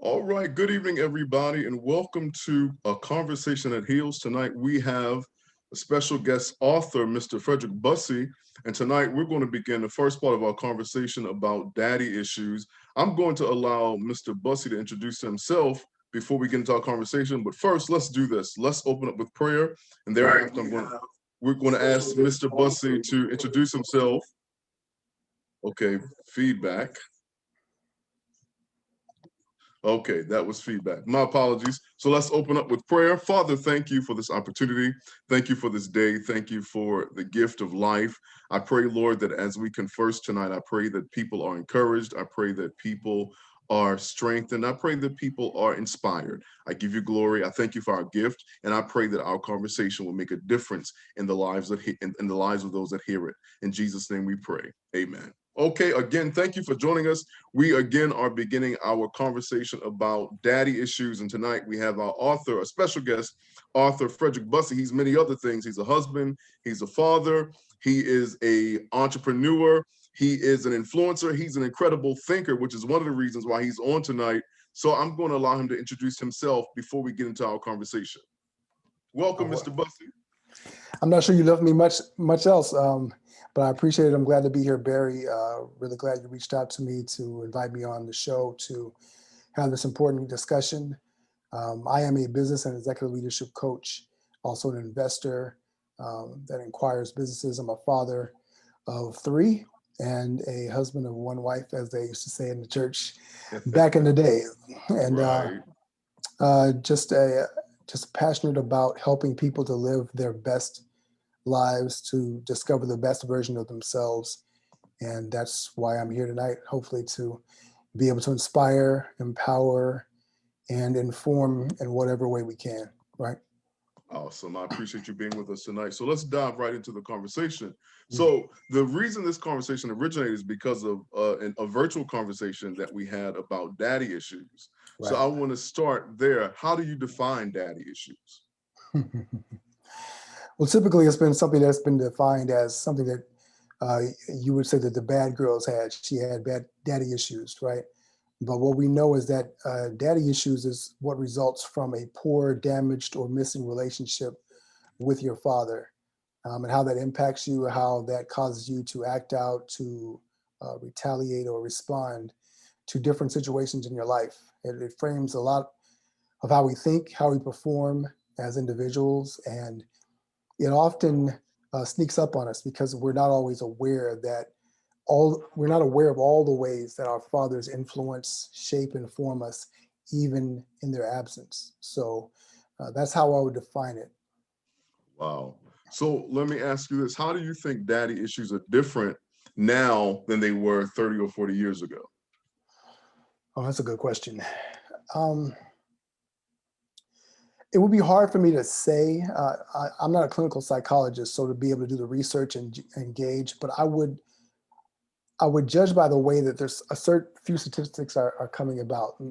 All right, good evening, everybody, and welcome to A Conversation That Heals. Tonight we have a special guest author, Mr. Fredrick Bussey, and tonight we're going to begin the first part of our conversation about daddy issues. I'm going to allow Mr. Bussey to introduce himself before we get into our conversation, but first, let's do this. Let's open up with prayer, and thereafter we're going to ask Mr. Bussey to introduce himself. Okay, feedback. Okay, that was feedback. My apologies. So let's open up with prayer. Father, thank you for this opportunity. Thank you for this day. Thank you for the gift of life. I pray, Lord, that as we converse tonight, I pray that people are encouraged. I pray that people are strengthened. I pray that people are inspired. I give you glory. I thank you for our gift, and I pray that our conversation will make a difference in the lives in the lives of those that hear it. In Jesus' name we pray. Amen. Okay, again, thank you for joining us. We again are beginning our conversation about daddy issues, and tonight we have our author, a special guest, author Fredrick Bussey. He's many other things. He's a husband, he's a father, he is an entrepreneur, he is an influencer, he's an incredible thinker, which is one of the reasons why he's on tonight. So I'm going to allow him to introduce himself before we get into our conversation. Welcome, Mr. Bussey. I'm not sure you left me much else, but I appreciate it. I'm glad to be here, Barry. Really glad you reached out to me to invite me on the show to have this important discussion. I am a business and executive leadership coach, also an investor that inquires businesses. I'm a father of 3 and a husband of 1 wife, as they used to say in the church back in the day. And Right. just passionate about helping people to live their best lives, to discover the best version of themselves. And that's why I'm here tonight, hopefully to be able to inspire, empower, and inform in whatever way we can, right? Awesome. I appreciate you being with us tonight. So let's dive right into the conversation. So the reason this conversation originated is because of a virtual conversation that we had about daddy issues. So Right. I want to start there. How do you define daddy issues? Well, typically it's been something that's been defined as something that you would say that the bad girls had. She had bad daddy issues, right? But what we know is that daddy issues is what results from a poor, damaged, or missing relationship with your father, and how that impacts you, how that causes you to act out, to retaliate or respond to different situations in your life. It frames a lot of how we think, how we perform as individuals, and it often sneaks up on us because we're not always aware that we're not aware of all the ways that our fathers influence, shape, and form us, even in their absence. So that's how I would define it. Wow. So let me ask you this. How do you think daddy issues are different now than they were 30 or 40 years ago? Oh, that's a good question. Um, it would be hard for me to say. I'm not a clinical psychologist, so to be able to do the research and engage, but I would judge by the way that there's a certain few statistics are coming about.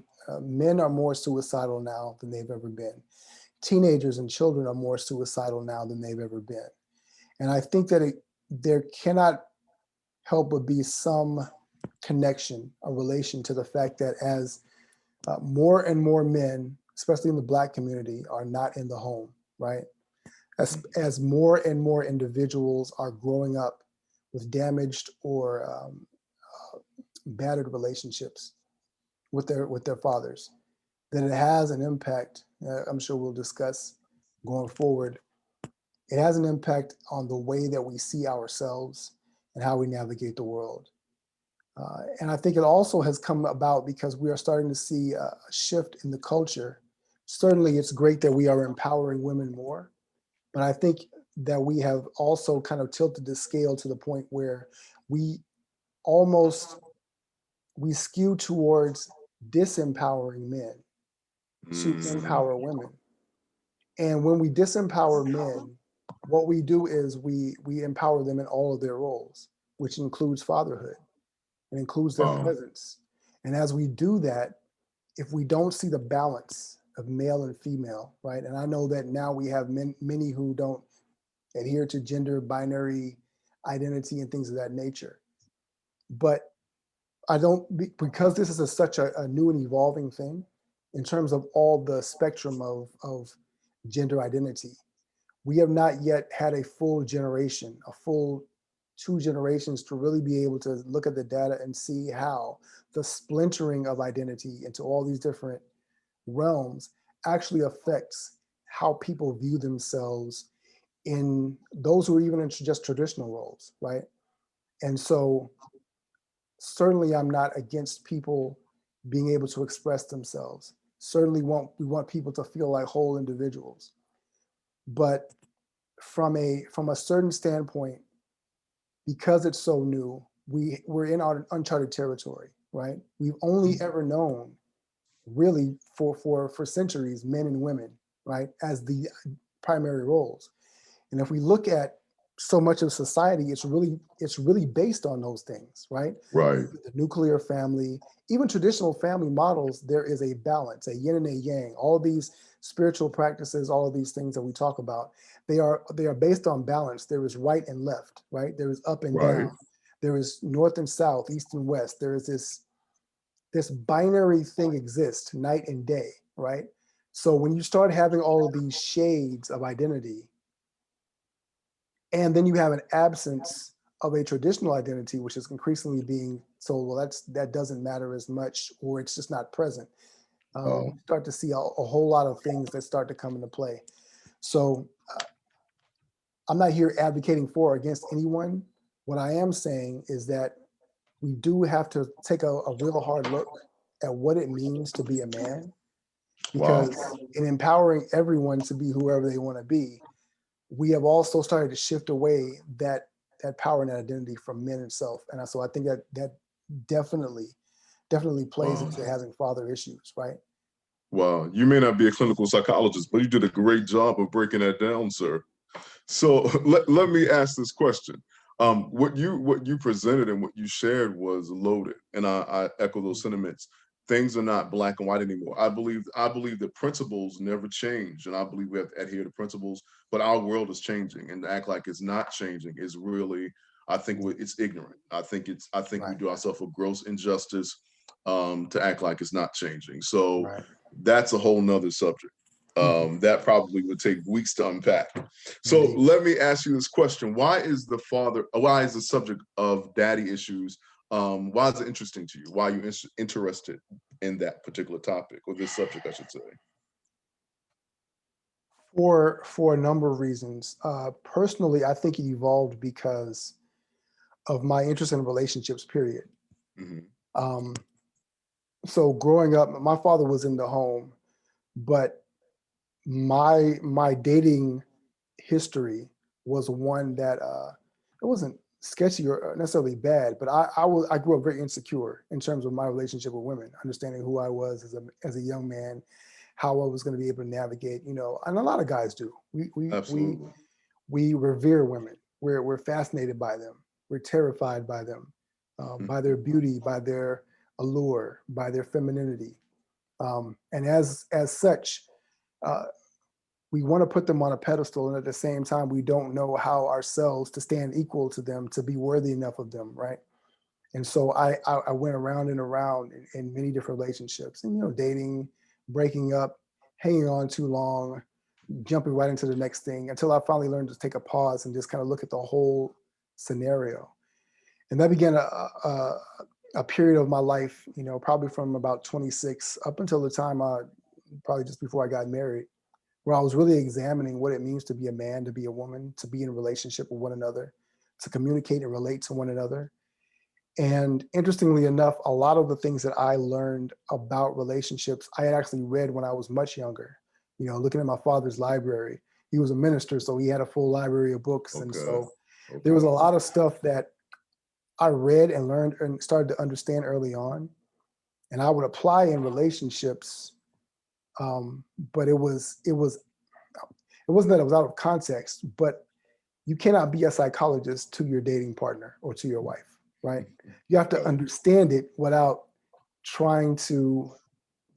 Men are more suicidal now than they've ever been. Teenagers and children are more suicidal now than they've ever been. And I think that there cannot help but be some connection, a relation to the fact that as more and more men, especially in the Black community, are not in the home, right? As more and more individuals are growing up with damaged or battered relationships with their fathers, then it has an impact. I'm sure we'll discuss going forward. It has an impact on the way that we see ourselves and how we navigate the world. And I think it also has come about because we are starting to see a shift in the culture. Certainly, it's great that we are empowering women more, but I think that we have also kind of tilted the scale to the point where we almost we skew towards disempowering men to empower women. And when we disempower men, what we do is we empower them in all of their roles, which includes fatherhood. It includes their Wow. presence. And as we do that, if we don't see the balance of male and female, right? And I know that now we have many who don't adhere to gender binary identity and things of that nature. But I don't, because this is such a new and evolving thing, in terms of all the spectrum of gender identity. We have not yet had a full generation, a full 2 generations to really be able to look at the data and see how the splintering of identity into all these different realms actually affects how people view themselves in those who are even in just traditional roles, right? And so certainly I'm not against people being able to express themselves. Certainly we want people to feel like whole individuals. But from a certain standpoint, because it's so new, we're in our uncharted territory, right? We've only ever known really for centuries men and women, right, as the primary roles. And if we look at so much of society, it's really based on those things, right? Right. The nuclear family, even traditional family models, there is a balance, a yin and a yang. All these spiritual practices, all of these things that we talk about, they are based on balance. There is right and left, right? There is up and Right. down. There is north and south, east and west. There is this binary thing exists, night and day, right? So when you start having all of these shades of identity, and then you have an absence of a traditional identity, which is increasingly being told, well, that doesn't matter as much, or it's just not present. Oh, You start to see a whole lot of things that start to come into play. So I'm not here advocating for or against anyone. What I am saying is that we do have to take a real hard look at what it means to be a man, wow. because in empowering everyone to be whoever they want to be, we have also started to shift away that power and that identity from men itself. And so I think that definitely plays Wow. into having father issues, right? Wow. You may not be a clinical psychologist, but you did a great job of breaking that down, sir. So let me ask this question. What you presented and what you shared was loaded, and I echo those sentiments. Things are not black and white anymore. I believe that principles never change, and I believe we have to adhere to principles. But our world is changing, and to act like it's not changing is really, I think, it's ignorant. I think we Right. do ourselves a gross injustice to act like it's not changing. So Right. that's a whole nother subject. Mhm. That probably would take weeks to unpack. So Indeed. let me ask you this question: Why is the subject of daddy issues? Why is it interesting to you? Why are you interested in that particular topic, or this subject, I should say? For a number of reasons. Personally, I think it evolved because of my interest in relationships, period. Hmm. Um, so growing up, my father was in the home, but my dating history was one that it wasn't sketchy or necessarily bad, but I grew up very insecure in terms of my relationship with women, understanding who I was as a young man, how I was going to be able to navigate, and a lot of guys do. Absolutely. We revere women. We're fascinated by them. We're terrified by them, by their beauty, by their allure, by their femininity, and as such. Uh, we want to put them on a pedestal, and at the same time we don't know how ourselves to stand equal to them, to be worthy enough of them, right? And so I went around and around in many different relationships, and dating, breaking up, hanging on too long, jumping right into the next thing, until I finally learned to take a pause and just kind of look at the whole scenario. And that began a period of my life, probably from about 26 up until the time probably just before I got married, where I was really examining what it means to be a man, to be a woman, to be in a relationship with one another, to communicate and relate to one another. And interestingly enough, a lot of the things that I learned about relationships, I had actually read when I was much younger. Looking at my father's library, he was a minister, so he had a full library of books. And Okay. so there was Okay. a lot of stuff that I read and learned and started to understand early on. And I would apply in relationships. But it wasn't that it was out of context, but you cannot be a psychologist to your dating partner or to your wife, right? You have to Right. understand it without trying to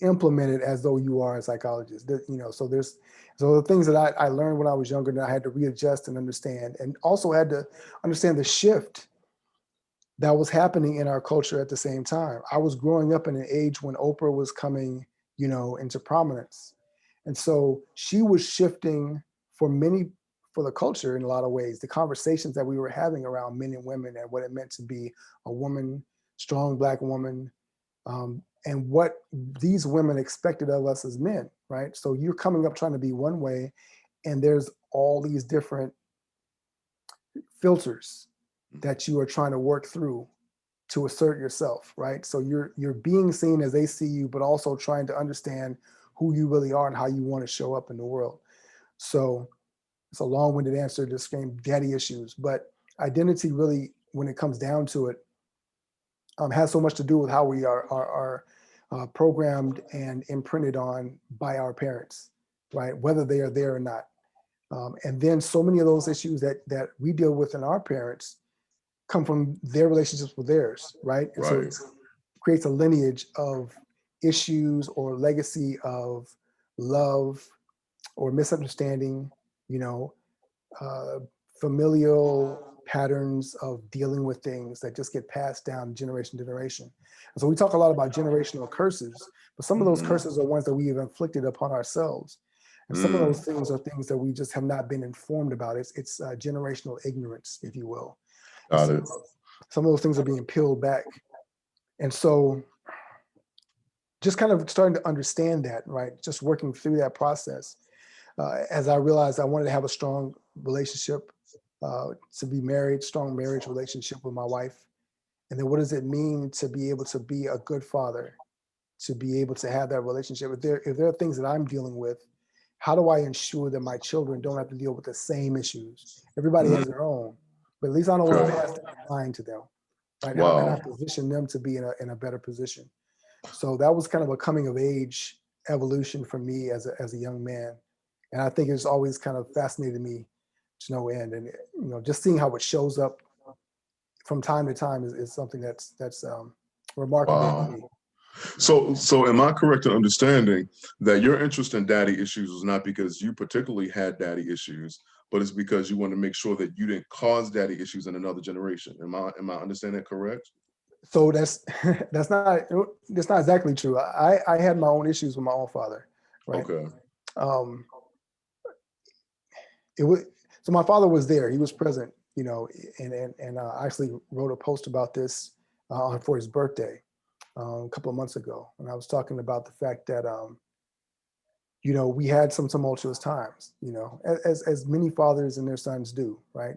implement it as though you are a psychologist. So the things that I learned when I was younger that I had to readjust and understand, and also had to understand the shift that was happening in our culture at the same time. I was growing up in an age when Oprah was coming, into prominence. And so she was shifting for the culture in a lot of ways, the conversations that we were having around men and women and what it meant to be a woman, strong Black woman, and what these women expected of us as men, right? So you're coming up trying to be one way, and there's all these different filters that you are trying to work through to assert yourself, right? So you're being seen as they see you, but also trying to understand who you really are and how you want to show up in the world. So it's a long-winded answer to scream daddy issues, but identity really, when it comes down to it, has so much to do with how we are programmed and imprinted on by our parents, right? Whether they are there or not. And then so many of those issues that we deal with in our parents come from their relationships with theirs, right? And so it creates a lineage of issues or legacy of love or misunderstanding, uh, familial patterns of dealing with things that just get passed down generation to generation. And so we talk a lot about generational curses, but some of those curses are ones that we have inflicted upon ourselves. And some of those things are things that we just have not been informed about. It's generational ignorance, if you will. Got it. Some of those things are being peeled back. And so just kind of starting to understand that, right? Just working through that process. As I realized I wanted to have a strong relationship, to be married, strong marriage relationship with my wife. And then what does it mean to be able to be a good father, to be able to have that relationship? If there are things that I'm dealing with, how do I ensure that my children don't have to deal with the same issues? Everybody has their own, but at least I know what's passed in mind to them, right? How can I position them to be in a better position? So that was kind of a coming of age evolution for me as a young man. And I think it's always kind of fascinated me to no end. And, just seeing how it shows up from time to time is something that's remarkable to me. So am I correct in understanding that your interest in daddy issues was not because you particularly had daddy issues, but it's because you want to make sure that you didn't cause daddy issues in another generation? Am I understanding that correct? So that's not exactly true. I had my own issues with my own father, right? Okay. Um, it was so my father was there. He was present, and I actually wrote a post about this for his birthday a couple of months ago, and I was talking about the fact that we had some tumultuous times, as many fathers and their sons do, right?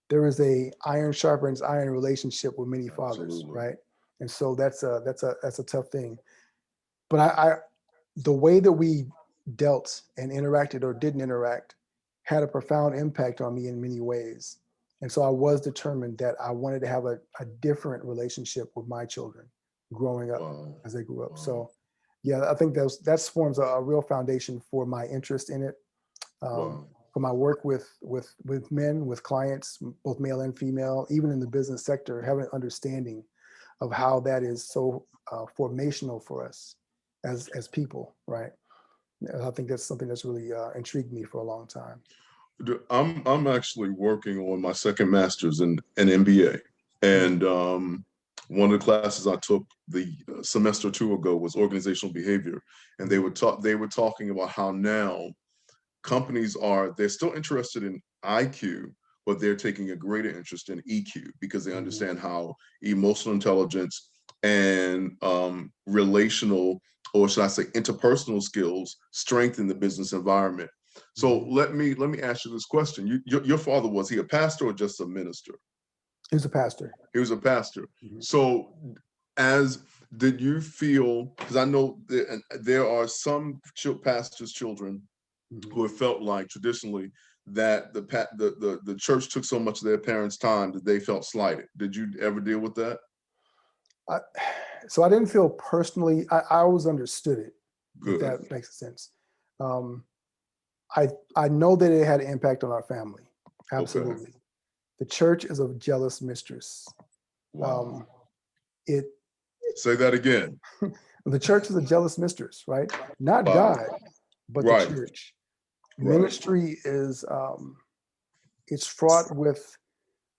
There is a iron sharpens iron relationship with many fathers, Absolutely. right? And so that's a tough thing. But I the way that we dealt and interacted or didn't interact had a profound impact on me in many ways. And so I was determined that I wanted to have a different relationship with my children growing up as they grew up. So yeah, I think that forms a real foundation for my interest in it. For my work with men, with clients, both male and female, even in the business sector, having an understanding of how that is so formational for us as people, right? And I think that's something that's really intrigued me for a long time. I'm actually working on my second master's in an MBA, and one of the classes I took the semester or two ago was organizational behavior, and they were talking about how now companies they're still interested in IQ, but they're taking a greater interest in EQ because they understand how emotional intelligence and relational, or should I say interpersonal skills strengthen the business environment. So let me ask you this question. Your father, was he a pastor or just a minister? He was a pastor. He was a pastor. So did you feel, because I know there are some pastors' children who have felt like traditionally that the church took so much of their parents' time that they felt slighted. Did you ever deal with that? So I didn't feel personally, I always understood it. Good. If that makes sense. I know that it had an impact on our family. Absolutely. Okay. The church is a jealous mistress. Wow. It Say that again. The church is a jealous mistress, right? Not God, but the church. Ministry is it's fraught with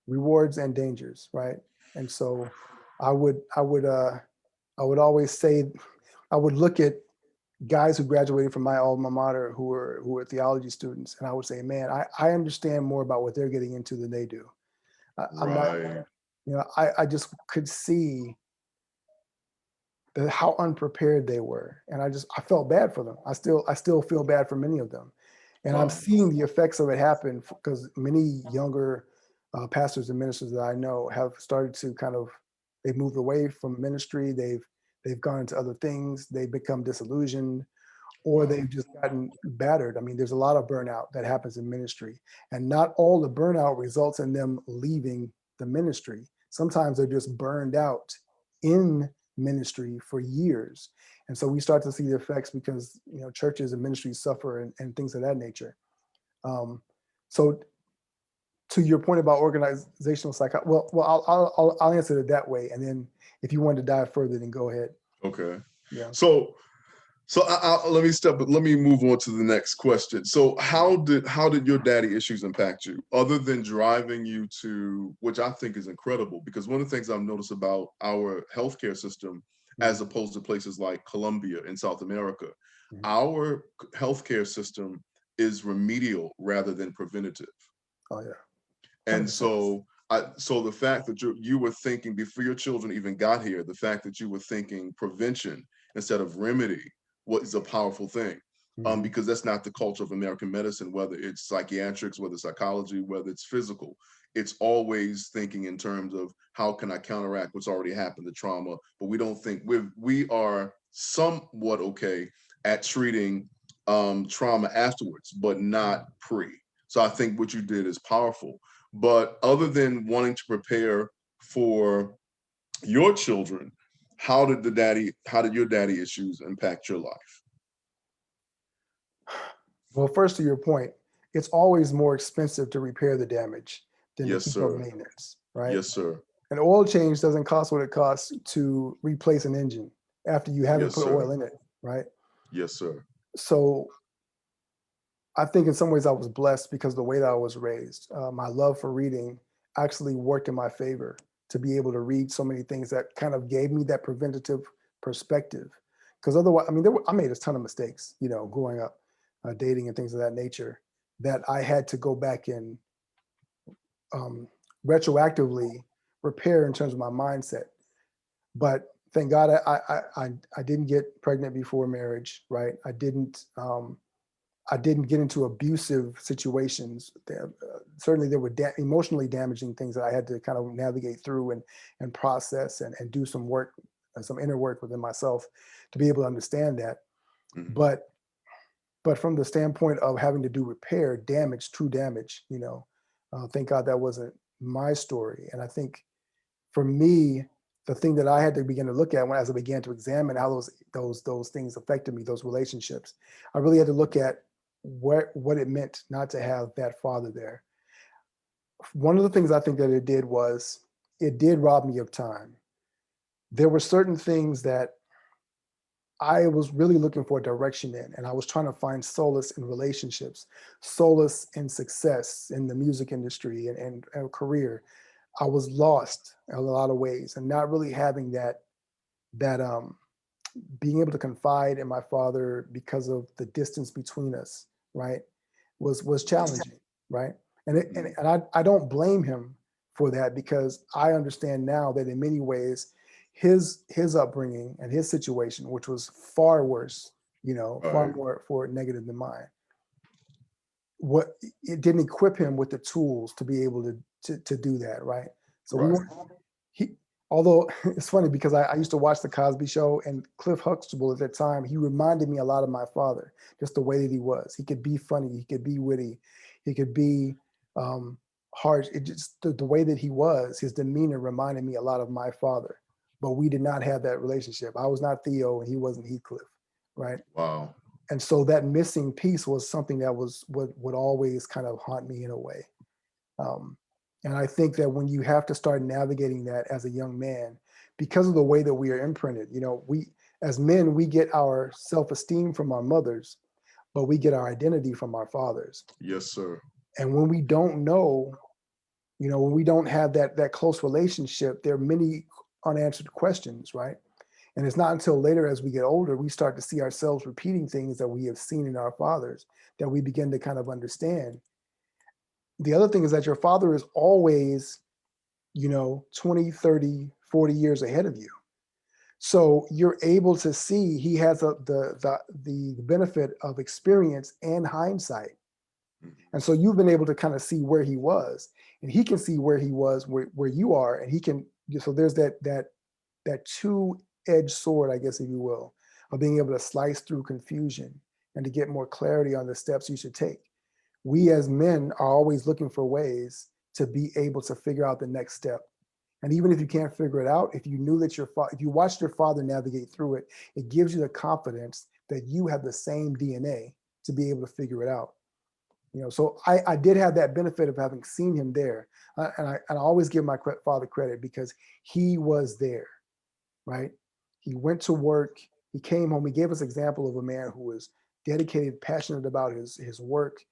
rewards and dangers, right? And so I would always say I would look at guys who graduated from my alma mater who were theology students, and I would say, man, I understand more about what they're getting into than they do. I'm not, Right. I just could see how unprepared they were, and I felt bad for them. I still feel bad for many of them, and I'm Wow. seeing the effects of it happen because many younger pastors and ministers that I know have started to they've moved away from ministry. They've gone into other things. They've become disillusioned, or Wow. they've just gotten battered. I mean, there's a lot of burnout that happens in ministry, and not all the burnout results in them leaving the ministry. Sometimes they're just burned out in ministry for years. And so we start to see the effects because, churches and ministries suffer and things of that nature. So to your point about organizational psychology, I'll answer it that way. And then if you want to dive further, then go ahead. Okay. Yeah. So let me move on to the next question. So how did your daddy issues impact you, other than driving you to, which I think is incredible, because one of the things I've noticed about our healthcare system, as opposed to places like Colombia in South America, our healthcare system is remedial rather than preventative. Oh yeah. And 100%. so the fact that you were thinking before your children even got here, the fact that you were thinking prevention instead of remedy was a powerful thing. Because that's not the culture of American medicine, whether it's psychiatrics, whether it's psychology, whether it's physical. It's always thinking in terms of how can I counteract what's already happened, the trauma, but we don't think we are somewhat okay at treating trauma afterwards, but not pre. So I think what you did is powerful. But other than wanting to prepare for your children, how did your daddy issues impact your life? Well, first to your point, it's always more expensive to repair the damage than to Yes, keep up sir. maintenance, right? Yes, sir. An oil change doesn't cost what it costs to replace an engine after you haven't Yes, put oil sir. in it, right? Yes, sir. So I think in some ways I was blessed because the way that I was raised, my love for reading actually worked in my favor to be able to read so many things that kind of gave me that preventative perspective. Because otherwise, I mean, I made a ton of mistakes, growing up, dating and things of that nature, that I had to go back and retroactively repair in terms of my mindset. But thank God I didn't get pregnant before marriage, right? I didn't get into abusive situations. Certainly, there were emotionally damaging things that I had to kind of navigate through and process and do some work, some inner work within myself to be able to understand that. Mhm. But from the standpoint of having to do repair, damage, true damage, thank God that wasn't my story. And I think for me, the thing that I had to begin to look at as I began to examine how those things affected me, those relationships, I really had to look at what it meant not to have that father there. One of the things I think that it did was it did rob me of time. There were certain things that I was really looking for direction in, and I was trying to find solace in relationships, solace in success in the music industry and a career. I was lost in a lot of ways and not really having that being able to confide in my father because of the distance between us, right, was challenging, right? And I don't blame him for that because I understand now that in many ways his upbringing and his situation, which was far worse, far Right. more negative than mine, what it didn't equip him with the tools to be able to do that, right? So we Right. weren't he although it's funny because I used to watch the Cosby Show, and Cliff Huxtable at that time, he reminded me a lot of my father, just the way that he was. He could be funny, he could be witty, he could be harsh. It just the way that he was, his demeanor reminded me a lot of my father. But we did not have that relationship. I was not Theo and he wasn't Heathcliff, right? Wow. And so that missing piece was something that was what would always kind of haunt me in a way. Um, and I think that when you have to start navigating that as a young man, because of the way that we are imprinted, we as men, we get our self-esteem from our mothers, but we get our identity from our fathers. Yes, sir. And when we don't know, when we don't have that close relationship, there are many unanswered questions, right? And it's not until later, as we get older, we start to see ourselves repeating things that we have seen in our fathers, that we begin to kind of understand. The other thing is that your father is always, 20, 30, 40 years ahead of you. So you're able to see he has the benefit of experience and hindsight. And so you've been able to kind of see where he was, and he can see where he was, where you are, and he can. So there's that two-edged sword, I guess, if you will, of being able to slice through confusion and to get more clarity on the steps you should take. We as men are always looking for ways to be able to figure out the next step. And even if you can't figure it out, if you knew that if you watched your father navigate through it, it gives you the confidence that you have the same DNA to be able to figure it out. So I did have that benefit of having seen him there. And I always give my father credit because he was there, right? He went to work, he came home, he gave us an example of a man who was dedicated, passionate about his work.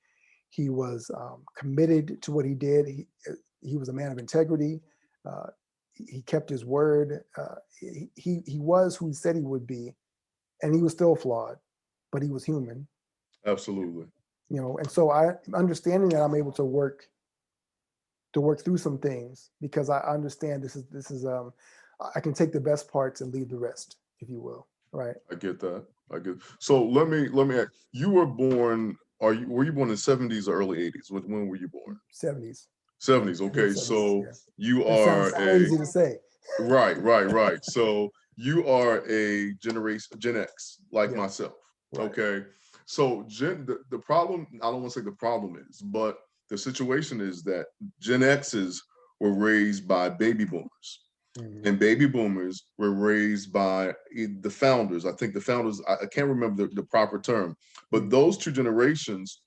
He was committed to what he did. He was a man of integrity. He kept his word. He was who he said he would be, and he was still flawed, but he was human. Absolutely. And so I understanding that I'm able to work through some things because I understand this is I can take the best parts and leave the rest, if you will. Right. I get that. So let me ask, you were born, were you born in the 70s or early 80s? When were you born? 70s. 70s. Okay. 70s, So yeah. you It sounds are so easy to say. right. So you are a Gen X, like Yeah. myself. Right. Okay. So the problem, I don't want to say the problem is, but the situation is that Gen X's were raised by baby boomers. Mhm. And baby boomers were raised by the founders. I think the founders, I can't remember the proper term, but Mhm. those two generations,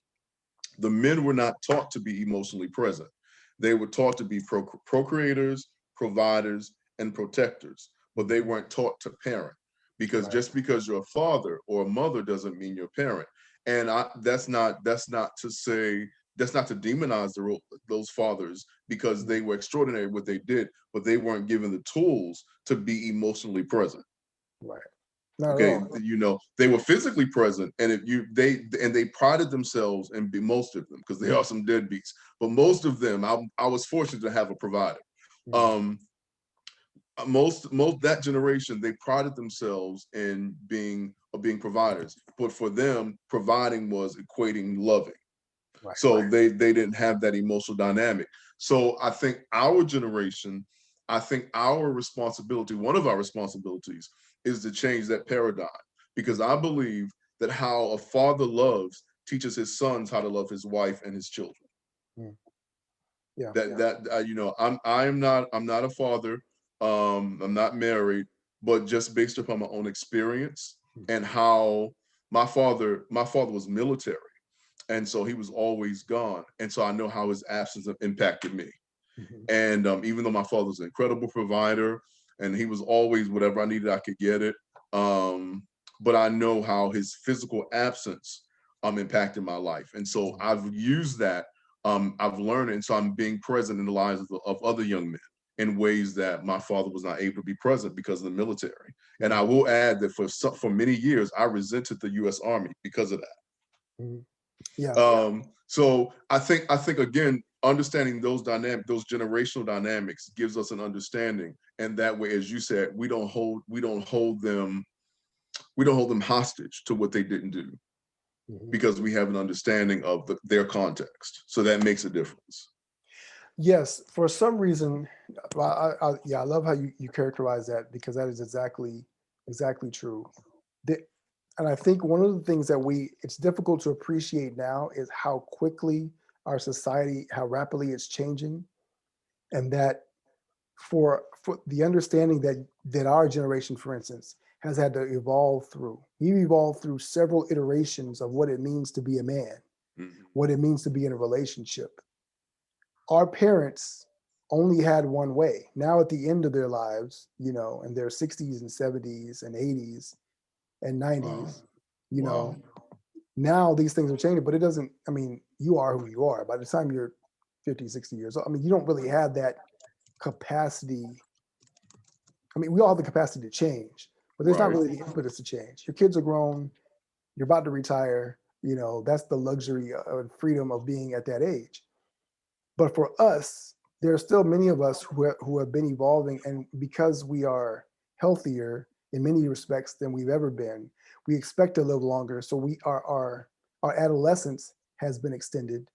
the men were not taught to be emotionally present. They were taught to be procreators, providers, and protectors, but they weren't taught to parent. Because Right. just because you're a father or a mother doesn't mean you're a parent. And that's not to say, that's not to demonize those fathers, because they were extraordinary at what they did, but they weren't given the tools to be emotionally present. Right. Not at Okay, all. they were physically present, and they prided themselves, and most of them, because there are some deadbeats, but most of them, I was fortunate to have a provider. Mhm. Most that generation, they prided themselves in being providers, but for them, providing was equating loving. Right. So they didn't have that emotional dynamic. So I think our generation, I think our responsibility, one of our responsibilities, is to change that paradigm, because I believe that how a father loves teaches his sons how to love his wife and his children. Mm. Yeah. I'm not a father, I'm not married, but just based upon my own experience and how my father was military, and so he was always gone, and so I know how his absence impacted me. Mhm. And even though my father was an incredible provider and he was always whatever I needed, I could get it, but I know how his physical absence impacted my life, and so I've used that, I've learned, and so I'm being present in the lives of other young men in ways that my father was not able to be present because of the military. And I will add that for many years I resented the U.S. Army because of that. Mhm. Yeah. So I think again, understanding those those generational dynamics gives us an understanding, and that way, as you said, we don't hold them hostage to what they didn't do, Mhm. because we have an understanding of their context. So that makes a difference. Yes. For some reason, I love how you characterize that, because that is exactly true. The- and I think one of the things that it's difficult to appreciate now is how quickly our society, how rapidly it's changing, and that for the understanding that our generation, for instance, has had to evolve through. We've evolved through several iterations of what it means to be a man, Mhm. what it means to be in a relationship. Our parents only had one way. Now at the end of their lives, in their 60s and 70s and 80s and Wow. 90s, you Wow. know, now these things are changing, but it doesn't, you are who you are. By the time you're 50, 60 years old, you don't really have that capacity. We all have the capacity to change, but there's not Right. really the impetus to change. Your kids are grown, you're about to retire, that's the luxury and freedom of being at that age. But for us, there are still many of us who have been evolving, and because we are healthier in many respects than we've ever been, we expect to live longer. So our adolescence has been extended,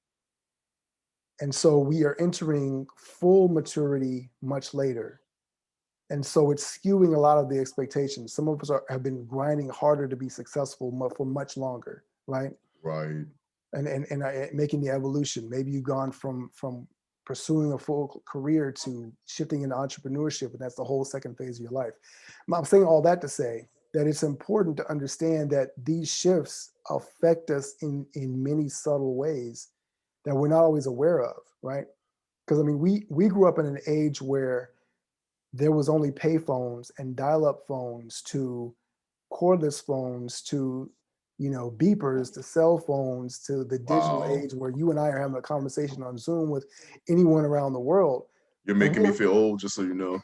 and so we are entering full maturity much later. And so it's skewing a lot of the expectations. Some of us have been grinding harder to be successful for much longer, right? Right. And making the evolution. Maybe you've gone from pursuing a full career to shifting into entrepreneurship, and that's the whole second phase of your life. I'm saying all that to say that it's important to understand that these shifts affect us in many subtle ways that we're not always aware of, right? Because I mean, we grew up in an age where there was only pay phones and dial-up phones to cordless phones to beepers to cell phones to the digital Wow. age where you and I are having a conversation on Zoom with anyone around the world. You're And making me we're, feel old, just so you know.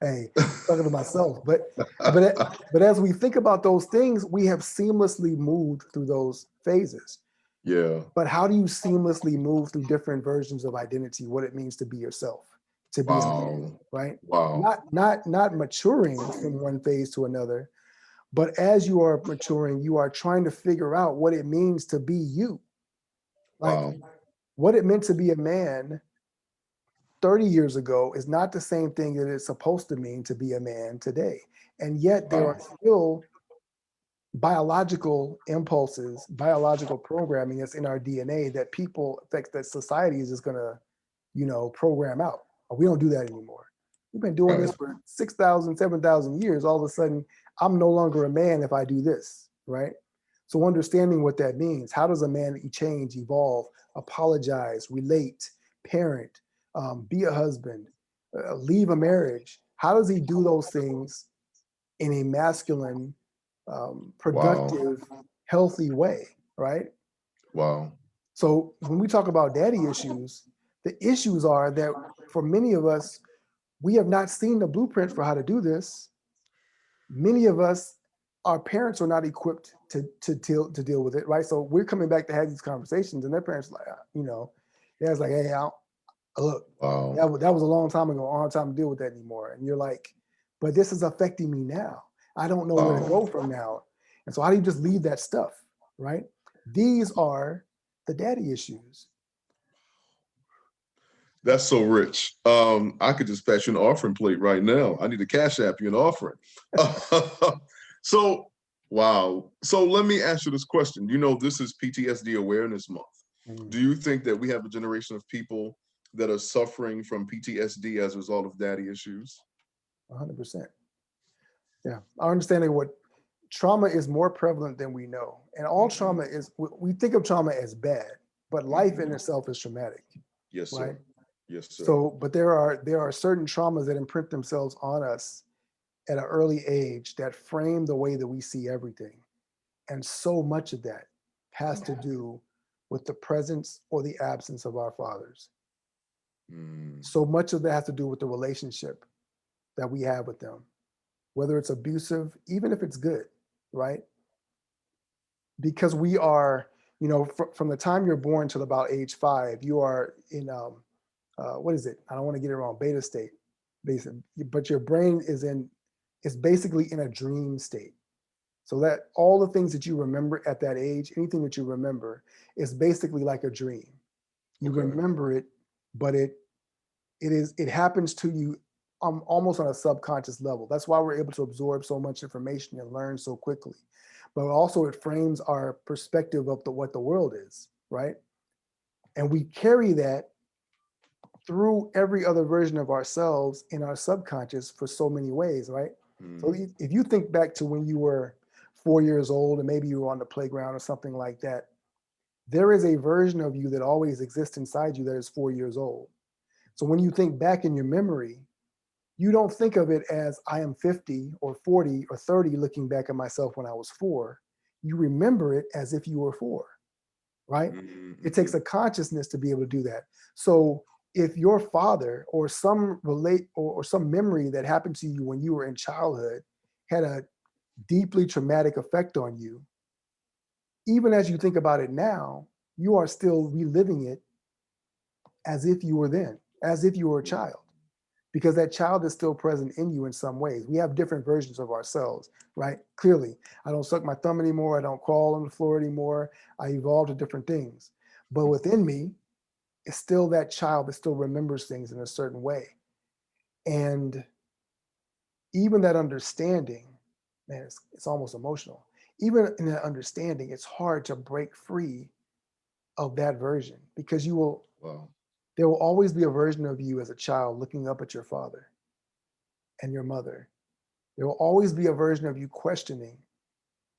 hey, talking to myself, but as we think about those things, we have seamlessly moved through those phases. Yeah. But how do you seamlessly move through different versions of identity, what it means to be yourself, to be a man, Wow. right? Wow. Not maturing from one phase to another, but as you are maturing, you are trying to figure out what it means to be you. Like Wow. what it meant to be a man 30 years ago is not the same thing that it's supposed to mean to be a man today. And yet there are Wow. still biological impulses, biological programming that's in our DNA that that society is just gonna, program out. We don't do that anymore. We've been doing Right. this for 6,000, 7,000 years. All of a sudden, I'm no longer a man if I do this, right? So understanding what that means, how does a man change, evolve, apologize, relate, parent, be a husband, leave a marriage? How does he do those things in a masculine, Wow. productive, healthy way, right? Wow. So when we talk about daddy issues, the issues are that for many of us, we have not seen the blueprint for how to do this. Many of us, our parents are not equipped to deal with it, right? So we're coming back to have these conversations, and their parents like, dad's like, hey, look, Wow. that was a long time ago. I don't have time to deal with that anymore. And you're like, but this is affecting me now. I don't know where to Wow. go from now. And so how do you just leave that stuff, right? These are the daddy issues. That's so rich. I could just pass you an offering plate right now. I need to cash app you an offering. So, wow. So let me ask you this question. This is PTSD Awareness Month. Mm, Do you think that we have a generation of people that are suffering from PTSD as a result of daddy issues? 100%. Yeah. Our understanding of what trauma is more prevalent than we know. And all trauma is, we think of trauma as bad, but life in Mhm. itself is traumatic, Yes, right? sir. Yes, sir. So, but there are certain traumas that imprint themselves on us at an early age that frame the way that we see everything. And so much of that has to do with the presence or the absence of our fathers. Mm. So much of that has to do with the relationship that we have with them, whether it's abusive, even if it's good, right? Because we are, from the time you're born till about age 5, you are in, what is it? I don't want to get it wrong, beta state, basically, but your brain is basically in a dream state. So that all the things that you remember at that age, anything that you remember is basically like a dream. You Okay. remember it, but it happens to you almost on a subconscious level. That's why we're able to absorb so much information and learn so quickly. But also it frames our perspective of what the world is, right? And we carry that through every other version of ourselves in our subconscious for so many ways, right? So Mm. if you think back to when you were 4 years old and maybe you were on the playground or something like that, there is a version of you that always exists inside you that is 4 years old. So when you think back in your memory, you don't think of it as I am 50 or 40 or 30 looking back at myself when I was 4. You remember it as if you were 4, right? It takes Mm-hmm. a consciousness to be able to do that. So if your father or some relate or some memory that happened to you when you were in childhood had a deeply traumatic effect on you, even as you think about it now, you are still reliving it as if you were then, as if you were a child, because that child is still present in you in some ways. We have different versions of ourselves, right? Clearly, I don't suck my thumb anymore. I don't crawl on the floor anymore. I evolved to different things. But within me, it's still that child that still remembers things in a certain way. And even that understanding, man, it's almost emotional. Even in that understanding, it's hard to break free of that version, because Wow. there will always be a version of you as a child looking up at your father and your mother. There will always be a version of you questioning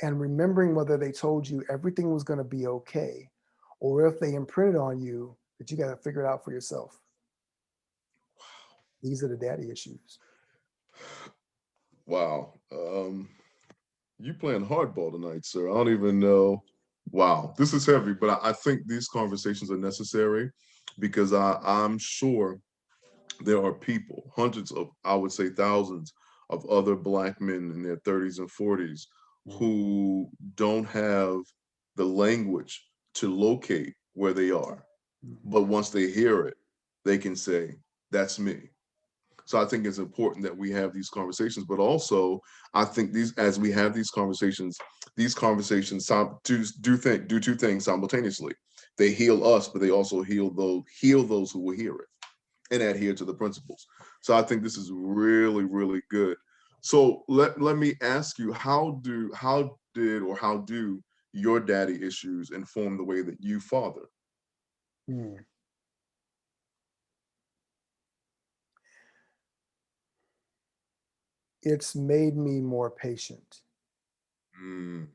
and remembering whether they told you everything was going to be okay, or if they imprinted on you that you got to figure it out for yourself. These are the daddy issues. Wow. You playing hardball tonight, sir. I don't even know. Wow, this is heavy, but I think these conversations are necessary because I'm sure there are people, hundreds of, I would say thousands of other Black men in their 30s and 40s who don't have the language to locate where they are. But once they hear it, they can say, that's me. So I think it's important that we have these conversations, but also I think as we have these conversations do two things simultaneously. They heal us, but they also heal those who will hear it and adhere to the principles. So I think this is really, really good. So let me ask you, how do your daddy issues inform the way that you father? Mm. It's made me more patient. Mm,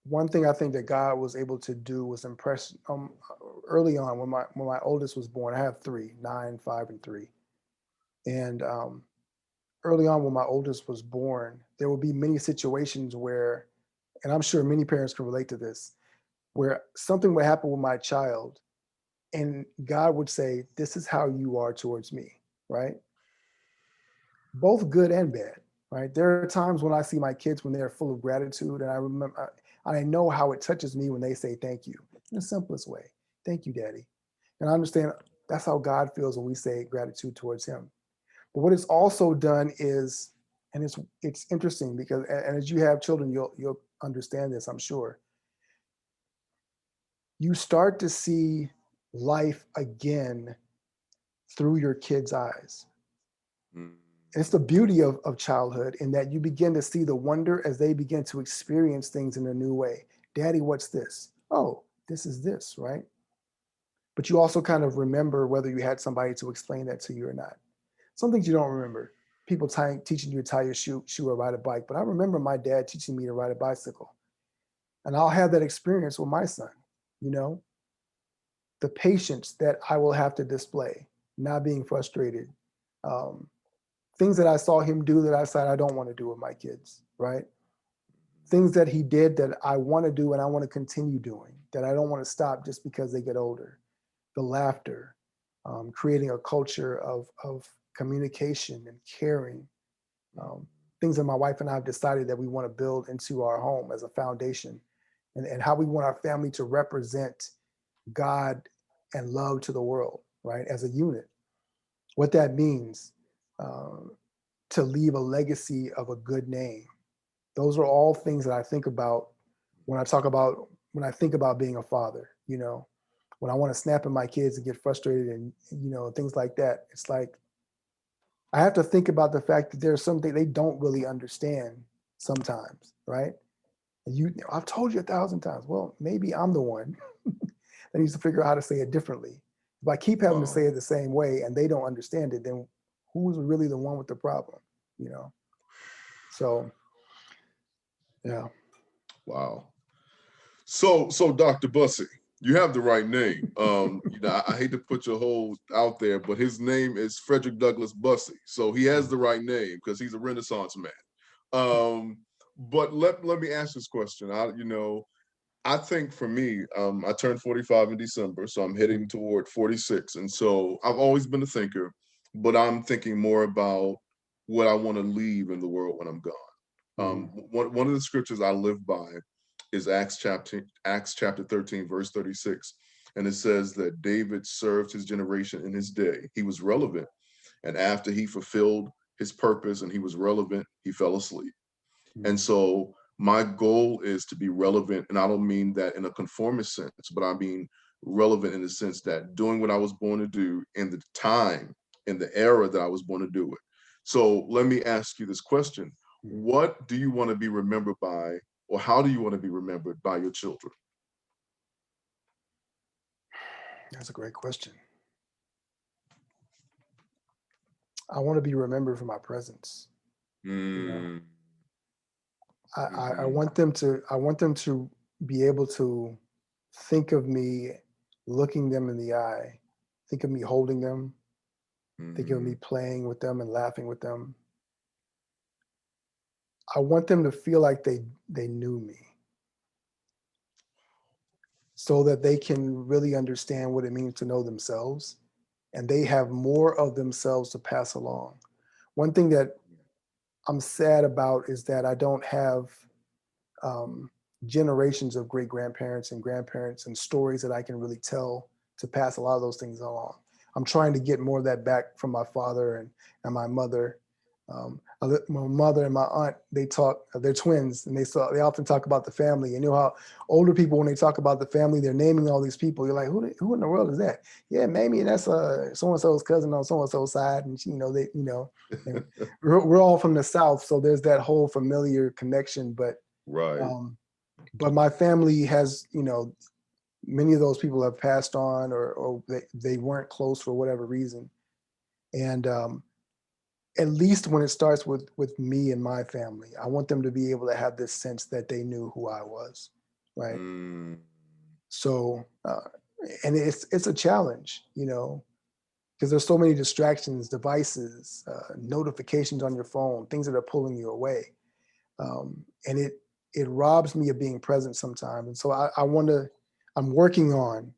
One thing I think that God was able to do was impress early on when my oldest was born. I have three, 9, 5, and 3. And early on when my oldest was born, there will be many situations where, and I'm sure many parents can relate to this, where something would happen with my child and God would say, this is how you are towards me, right? Both good and bad, right? There are times when I see my kids when they're full of gratitude, and I know how it touches me when they say thank you in the simplest way. Thank you, Daddy. And I understand that's how God feels when we say gratitude towards Him. But what it's also done is, and it's interesting because, and as you have children, you'll understand this, I'm sure. You start to see life again through your kids' eyes. mm, And it's the beauty of childhood in that you begin to see the wonder as they begin to experience things in a new way. Daddy, what's this? Oh, this is this, right? But you also kind of remember whether you had somebody to explain that to you or not. Some things you don't remember. People teaching you to tie your shoe or ride a bike. But I remember my dad teaching me to ride a bicycle. And I'll have that experience with my son, you know, the patience that I will have to display, not being frustrated. Um, Things that I saw him do that I said I don't want to do with my kids, right? Things that he did that I want to do and I want to continue doing, that I don't want to stop just because they get older. The laughter, creating a culture of communication and caring, things that my wife and I have decided that we want to build into our home as a foundation, and how we want our family to represent God and love to the world, right? As a unit. What that means, uh, to leave a legacy of a good name. Those are all things that I think about when I think about being a father, you know, when I want to snap at my kids and get frustrated and, you know, things like that. It's like I have to think about the fact that there's something they don't really understand sometimes, right? And I've told you 1,000 times. Well, maybe I'm the one that needs to figure out how to say it differently. If I keep having to wow. say it the same way and they don't understand it, then who's really the one with the problem, you know? So, yeah. Wow. So Dr. Bussey, you have the right name. I hate to put your whole out there, but his name is Fredrick Douglass Bussey. So he has the right name because he's a Renaissance man. But let me ask this question. I think for me, I turned 45 in December, so I'm heading toward 46. And so I've always been a thinker, but I'm thinking more about what I want to leave in the world when I'm gone. One of the scriptures I live by is Acts chapter 13, verse 36. And it says that David served his generation in his day. He was relevant. And after he fulfilled his purpose and he was relevant, he fell asleep. And so my goal is to be relevant. And I don't mean that in a conformist sense, but I mean relevant in the sense that doing what I was born to do in the time, in the era that I was born to do it. So let me ask you this question. What do you want to be remembered by, or how do you want to be remembered by your children? That's a great question. I want to be remembered for my presence. You know, I want them to be able to think of me looking them in the eye, think of me holding them, think of me playing with them and laughing with them. I want them to feel like they knew me, so that they can really understand what it means to know themselves, and they have more of themselves to pass along. One thing that I'm sad about is that I don't have generations of great grandparents and grandparents and stories that I can really tell to pass a lot of those things along. I'm trying to get more of that back from my father and my mother. My mother and my aunt, they're twins, and they often talk about the family. And you know how older people, when they talk about the family, they're naming all these people. You're like, who in the world is that? Yeah, maybe that's so-and-so's cousin on so-and-so's side. And and we're all from the South. So there's that whole familiar connection. Right. But my family has, many of those people have passed on, or they weren't close for whatever reason. And at least when it starts with me and my family, I want them to be able to have this sense that they knew who I was, right? So, and it's a challenge, because there's so many distractions, devices, notifications on your phone, things that are pulling you away, and it robs me of being present sometimes. And so I'm working on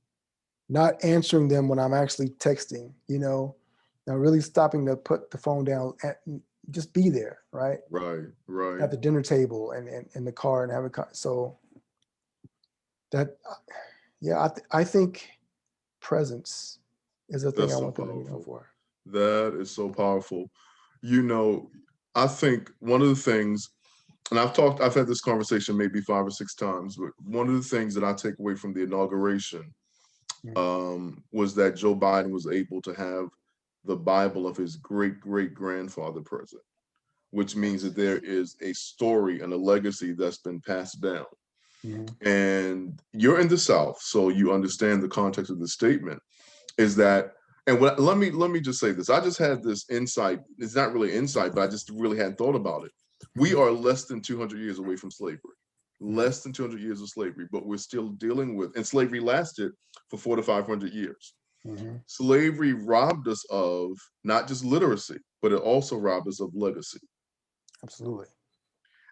not answering them when I'm actually texting, now really stopping to put the phone down and just be there, right? Right. At the dinner table and in the car and having, so that, yeah, I think presence is a thing That's I so want them to be known powerful. for. That is so powerful. I think one of the things, and I've had this conversation maybe 5 or 6 times, but one of the things that I take away from the inauguration was that Joe Biden was able to have the Bible of his great great grandfather present, which means that there is a story and a legacy that's been passed down. And you're in the South, so you understand the context of the statement. Is that, and let me just say this. I just had this insight. It's not really insight, but I just really hadn't thought about it. We are less than 200 years away from slavery. Less than 200 years of slavery, but we're still dealing with, and slavery lasted for 400 to 500 years. Slavery robbed us of not just literacy, but it also robbed us of legacy. Absolutely.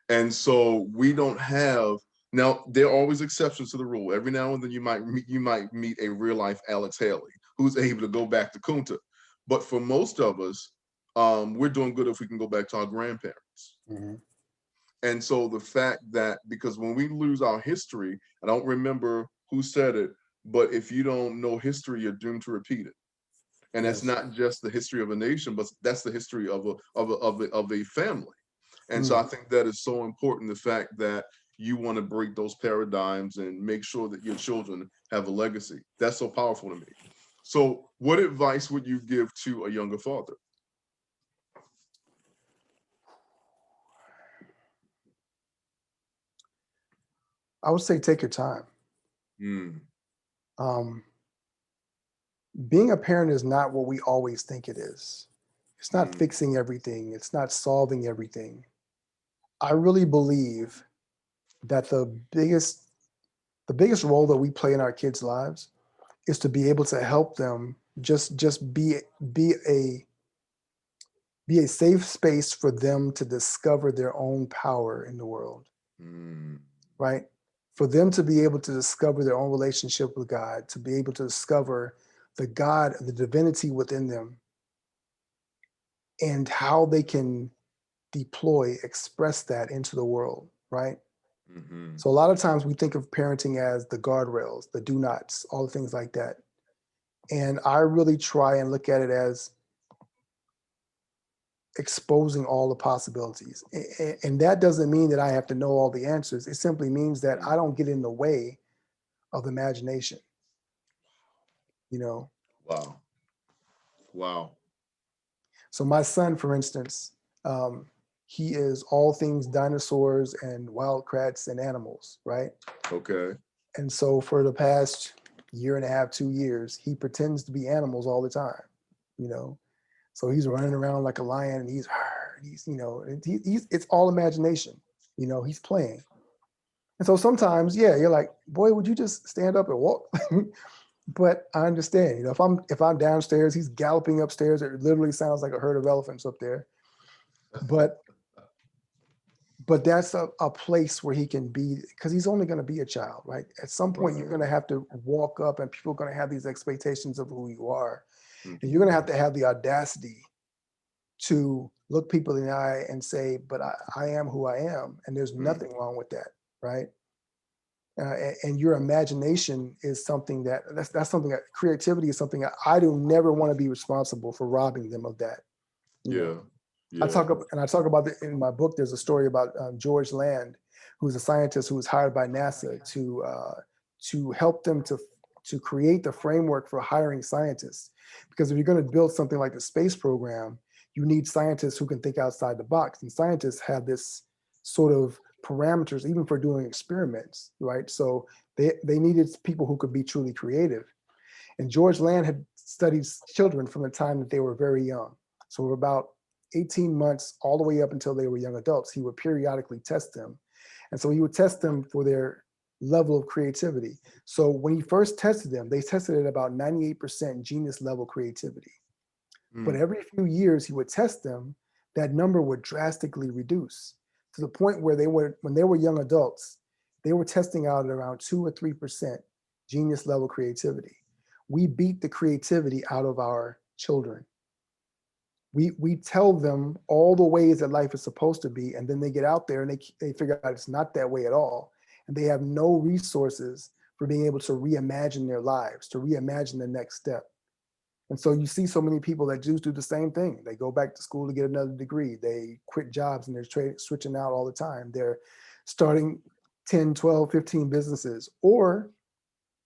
And so we don't have, now there are always exceptions to the rule. Every now and then you might meet a real life Alex Haley who's able to go back to Kunta. But for most of us, we're doing good if we can go back to our grandparents. And so the fact that, because when we lose our history, I don't remember who said it, but if you don't know history, you're doomed to repeat it. And that's not just the history of a nation, but that's the history of a family. And so I think that is so important, the fact that you want to break those paradigms and make sure that your children have a legacy. That's so powerful to me. So what advice would you give to a younger father? I would say take your time. Being a parent is not what we always think it is. It's not fixing everything. It's not solving everything. I really believe that the biggest role that we play in our kids' lives is to be able to help them just be a safe space for them to discover their own power in the world, right? For them to be able to discover their own relationship with God, to be able to discover the God, the divinity within them, and how they can deploy, express that into the world, right? Mm-hmm. So a lot of times we think of parenting as the guardrails, the do nots, all the things like that. And I really try and look at it as exposing all the possibilities. And that doesn't mean that I have to know all the answers. It simply means that I don't get in the way of imagination, you know? Wow. Wow. So my son, for instance, he is all things dinosaurs and wildcats and animals, right? Okay. And so for the past year and a half, 2 years, he pretends to be animals all the time, you know? So he's running around like a lion and he's you know, he's it's all imagination, you know, he's playing. And so sometimes, yeah, you're like, boy, would you just stand up and walk? But I understand, you know, if I'm downstairs, he's galloping upstairs. It literally sounds like a herd of elephants up there. But that's a place where he can be, because he's only going to be a child, right? At some point, you're Right. going to have to walk up, and people are going to have these expectations of who you are, and you're Mm-hmm. going to have the audacity to look people in the eye and say, "But I am who I am, and there's nothing wrong with that," right? And your imagination is something that's something that creativity is something that I do never want to be responsible for robbing them of that. You know, Yeah. Yeah. I talk about it in my book. There's a story about George Land, who's a scientist who was hired by NASA to help them to create the framework for hiring scientists. Because if you're going to build something like the space program, you need scientists who can think outside the box, and scientists have this sort of parameters even for doing experiments, right? So they needed people who could be truly creative. And George Land had studied children from the time that they were very young. So about 18 months all the way up until they were young adults, he would periodically test them. And so he would test them for their level of creativity. So when he first tested them, they tested at about 98% genius level creativity. But Mm. every few years he would test them, that number would drastically reduce to the point where when they were young adults, they were testing out at around 2 or 3% genius level creativity. We beat the creativity out of our children. We tell them all the ways that life is supposed to be, and then they get out there and they figure out it's not that way at all. And they have no resources for being able to reimagine their lives, to reimagine the next step. And so you see so many people that just do the same thing. They go back to school to get another degree. They quit jobs and they're switching out all the time. They're starting 10, 12, 15 businesses, or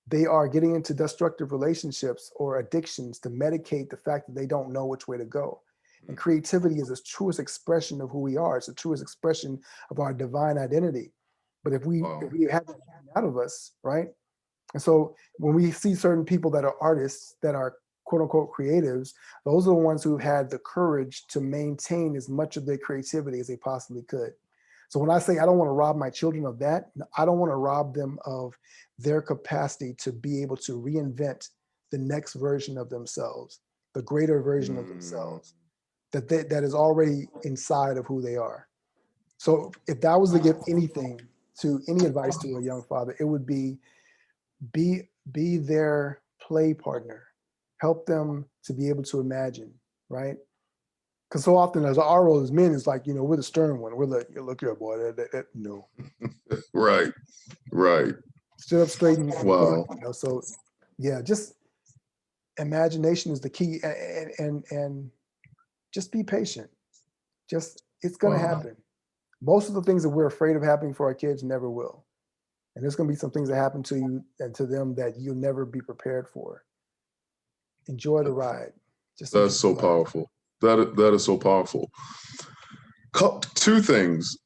they are getting into destructive relationships or addictions to medicate the fact that they don't know which way to go. And creativity is the truest expression of who we are. It's the truest expression of our divine identity. But if we Wow. have it out of us, right? And so when we see certain people that are artists, that are quote unquote creatives, those are the ones who had the courage to maintain as much of their creativity as they possibly could. So when I say I don't want to rob my children of that, I don't want to rob them of their capacity to be able to reinvent the next version of themselves, the greater version of Mm. themselves that is already inside of who they are. So if that was to give any advice to a young father, it would be their play partner. Help them to be able to imagine, right? Because so often as our role as men is like, we're the stern one. We're like, look here, boy, no, Right. Right. sit up straight and Wow. so yeah, just imagination is the key, and just be patient. Just it's gonna Wow. happen. Most of the things that we're afraid of happening for our kids never will. And there's gonna be some things that happen to you and to them that you'll never be prepared for. Enjoy the ride. Just enjoy That's the so ride. powerful. That is so powerful. Two things.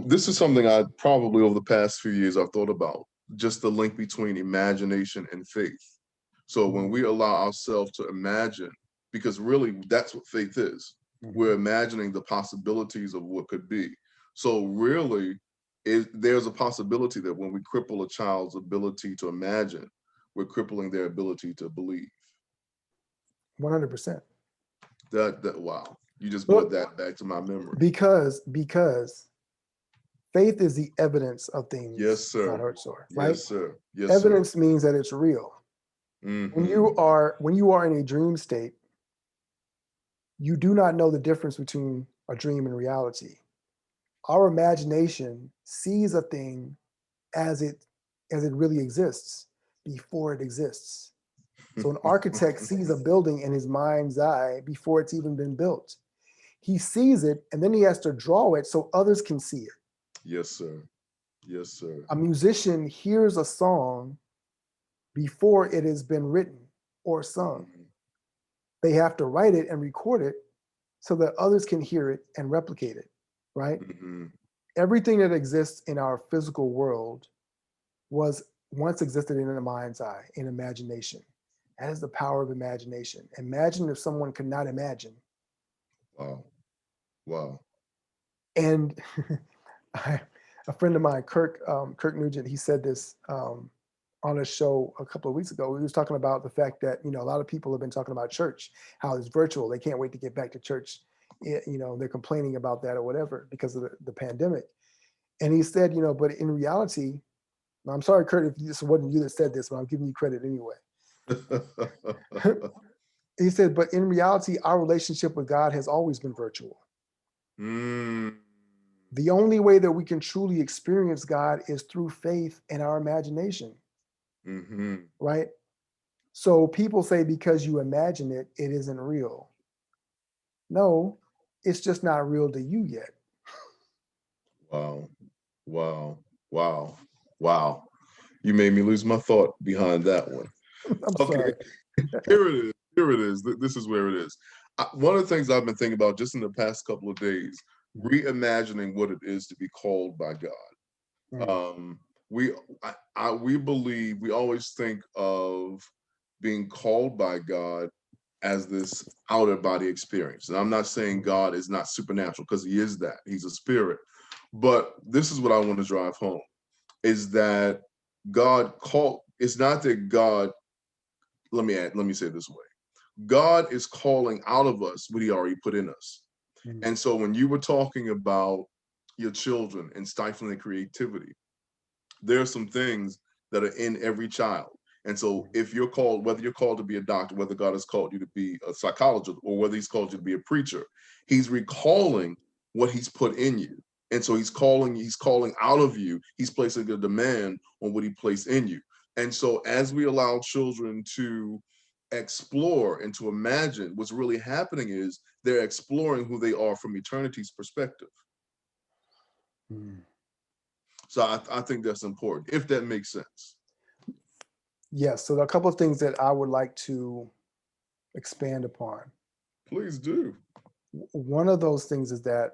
This is something I probably over the past few years I've thought about. Just the link between imagination and faith. So when we allow ourselves to imagine, because really that's what faith is. We're Mhm. imagining the possibilities of what could be. So really, there's a possibility that when we cripple a child's ability to imagine, we're crippling their ability to believe. 100%. That wow, you just brought Look, that back to my memory. because faith is the evidence of things Yes, not sir. heard, sir, right? Yes, sir. Yes, sir. Evidence means that it's real. When Mm-hmm. you are in a dream state, You do not know the difference between a dream and reality. Our imagination sees a thing as it really exists before it exists. So an architect sees a building in his mind's eye before it's even been built. He sees it and then he has to draw it so others can see it. Yes, sir. Yes, sir. A musician hears a song before it has been written or sung. Mhm. They have to write it and record it so that others can hear it and replicate it, right? Mhm. Everything that exists in our physical world was once existed in the mind's eye, in imagination. That is the power of imagination. Imagine if someone could not imagine. Wow. Wow. And a friend of mine, Kirk Nugent, he said this on a show a couple of weeks ago. He was talking about the fact that, a lot of people have been talking about church, how it's virtual. They can't wait to get back to church. They're complaining about that or whatever because of the pandemic. And he said, but in reality, I'm sorry, Kurt, if this wasn't you that said this, but I'm giving you credit anyway. He said, but in reality, our relationship with God has always been virtual. Mm. The only way that we can truly experience God is through faith and our imagination, Mhm. right? So people say because you imagine it, it isn't real. No, it's just not real to you yet. Wow. Wow. Wow. Wow. You made me lose my thought behind that one. I'm Okay, sorry. here it is. Here it is. This is where it is. One of the things I've been thinking about just in the past couple of days, reimagining what it is to be called by God. Mm, Um, we we believe we always think of being called by God as this outer body experience. And I'm not saying mm, God is not supernatural because he is that. He's a spirit. But this is what I want to drive home is that God called, it's not that God, let me say it this way. God is calling out of us what he already put in us. mm, And so when you were talking about your children and stifling their creativity, there are some things that are in every child. And so mm, if you're called, whether you're called to be a doctor, whether God has called you to be a psychologist, or whether he's called you to be a preacher, he's recalling what he's put in you. And so he's calling out of you, he's placing a demand on what he placed in you. And so as we allow children to explore and to imagine, what's really happening is they're exploring who they are from eternity's perspective. mm. So I think that's important, if that makes sense. Yes. So there are a couple of things that I would like to expand upon. Please do. One of those things is that,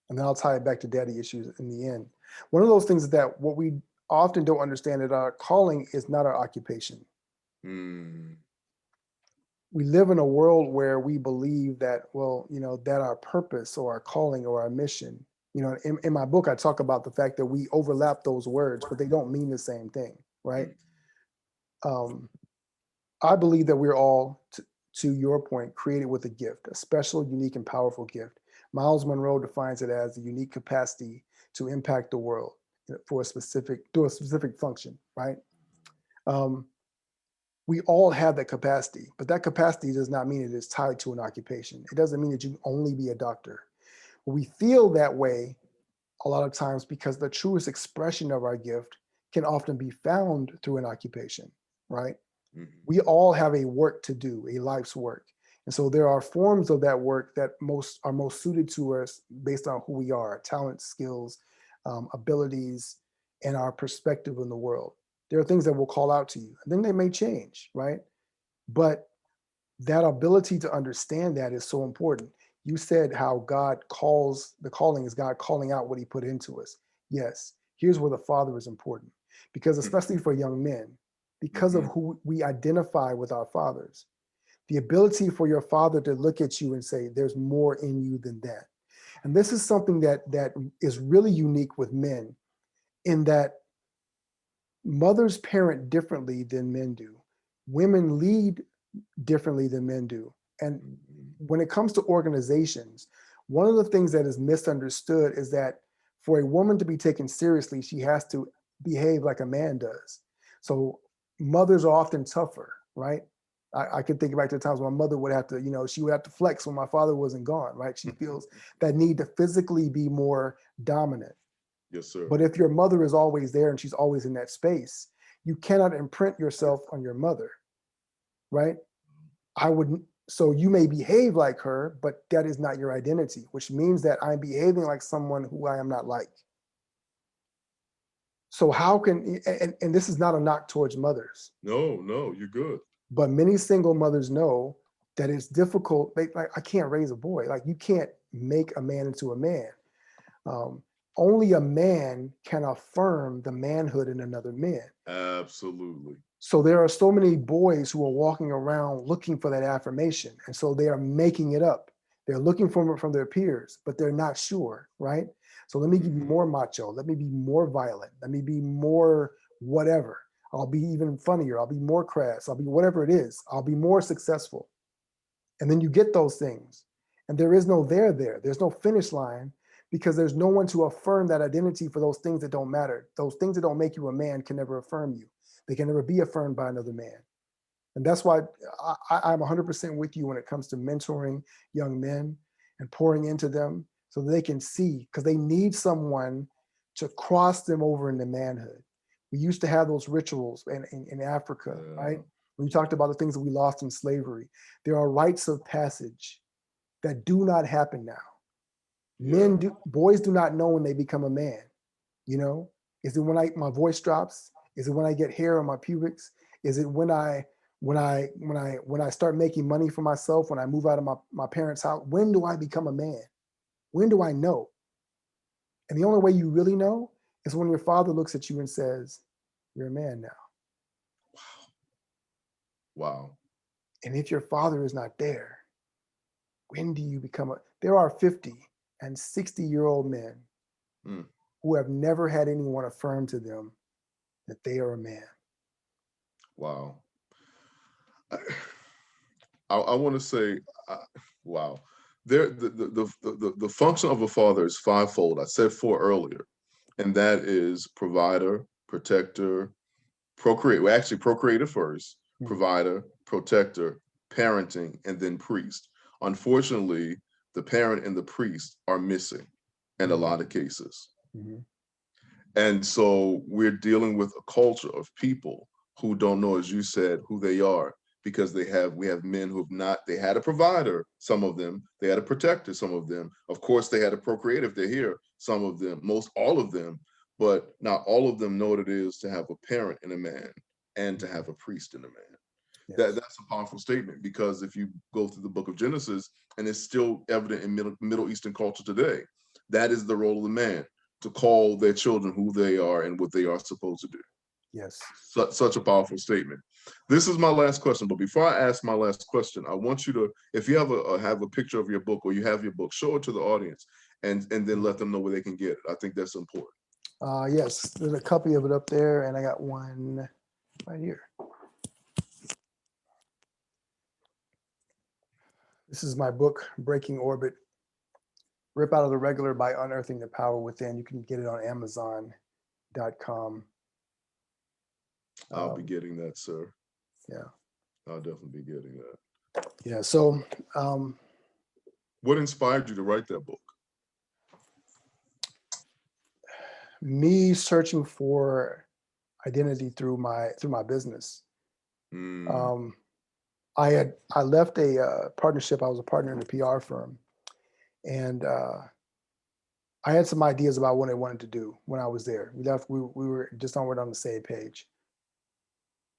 and then I'll tie it back to daddy issues in the end. One of those things is that what we often don't understand that our calling is not our occupation. Mm, We live in a world where we believe that, well, that our purpose or our calling or our mission, in my book, I talk about the fact that we overlap those words, but they don't mean the same thing, right? mm, Um, I believe that we're all, to your point, created with a gift, a special, unique, and powerful gift. Miles Monroe defines it as the unique capacity to impact the world for a specific function, right? Um, we all have that capacity, but that capacity does not mean it is tied to an occupation. It doesn't mean that you can only be a doctor. We feel that way a lot of times because the truest expression of our gift can often be found through an occupation, right? mm, We all have a work to do, a life's work. And so there are forms of that work that are most suited to us based on who we are, talents, skills, abilities, and our perspective in the world. There are things that will call out to you, and then they may change, right? But that ability to understand that is so important. You said how God calls, the calling is God calling out what he put into us. Yes, here's where the Father is important. Because mm, especially for young men, because of mhm, who we identify with our fathers, the ability for your father to look at you and say, there's more in you than that. And this is something that is really unique with men in that mothers parent differently than men do. Women lead differently than men do. And mhm, when it comes to organizations, one of the things that is misunderstood is that for a woman to be taken seriously, she has to behave like a man does. So mothers are often tougher, right? I could think back to the times when my mother would have to, she would have to flex when my father wasn't gone, right? She feels that need to physically be more dominant. Yes, sir. But if your mother is always there and she's always in that space, you cannot imprint yourself on your mother, right? I wouldn't. So you may behave like her, but that is not your identity, which means that I'm behaving like someone who I am not like. So how can, and this is not a knock towards mothers. No, you're good. But many single mothers know that it's difficult. Like, I can't raise a boy. Like, you can't make a man into a man. Um, Only a man can affirm the manhood in another man. Absolutely. So there are so many boys who are walking around looking for that affirmation. And so they are making it up. They're looking for it from their peers, but they're not sure, right? So let me be more macho. Let me be more violent. Let me be more whatever. I'll be even funnier. I'll be more crass. I'll be whatever it is. I'll be more successful. And then you get those things. And there is no there there. There's no finish line because there's no one to affirm that identity for those things that don't matter. Those things that don't make you a man can never affirm you. They can never be affirmed by another man. And that's why I'm 100% with you when it comes to mentoring young men and pouring into them so that they can see, because they need someone to cross them over into manhood. We used to have those rituals in Africa, right? When you talked about the things that we lost in slavery, there are rites of passage that do not happen now. Boys do not know when they become a man. Is it when my voice drops? Is it when I get hair on my pubics? Is it when I start making money for myself, when I move out of my parents' house? When do I become a man? When do I know? And the only way you really know is when your father looks at you and says, "You're a man now." Wow. And if your father is not there, when do you become there are 50 and 60-year-old men who have never had anyone affirm to them that they are a man. Wow. I want to say, wow. The function of a father is fivefold. I said four earlier, and that is provider, protector, procreate. We actually procreated first, provider, protector, parenting, and then priest. Unfortunately, the parent and the priest are missing in a lot of cases. And so we're dealing with a culture of people who don't know, as you said, who they are, because we have men who have not, they had a provider, some of them, they had a protector, some of them. Of course, they had a procreator if they're here, some of them, most all of them, but not all of them know what it is to have a parent in a man and to have a priest in a man. Yes. That's a powerful statement, because if you go through the book of Genesis, and it's still evident in Middle Eastern culture today, that is the role of the man, to call their children who they are and what they are supposed to do. Yes. Such a powerful statement. This is my last question, but before I ask my last question, I want you to, if you have a picture of your book, or you have your book, show it to the audience and then let them know where they can get it. I think that's important. Yes, there's a copy of it up there, and I got one right here. This is my book, Breaking Orbit, Rip Out of the Regular by Unearthing the Power Within. You can get it on Amazon.com. I'll be getting that, sir. Yeah. I'll definitely be getting that. Yeah, so. What inspired you to write that book? Me searching for identity through my business. I left a partnership. I was a partner in a PR firm, and I had some ideas about what I wanted to do when I was there. We were just on the same page.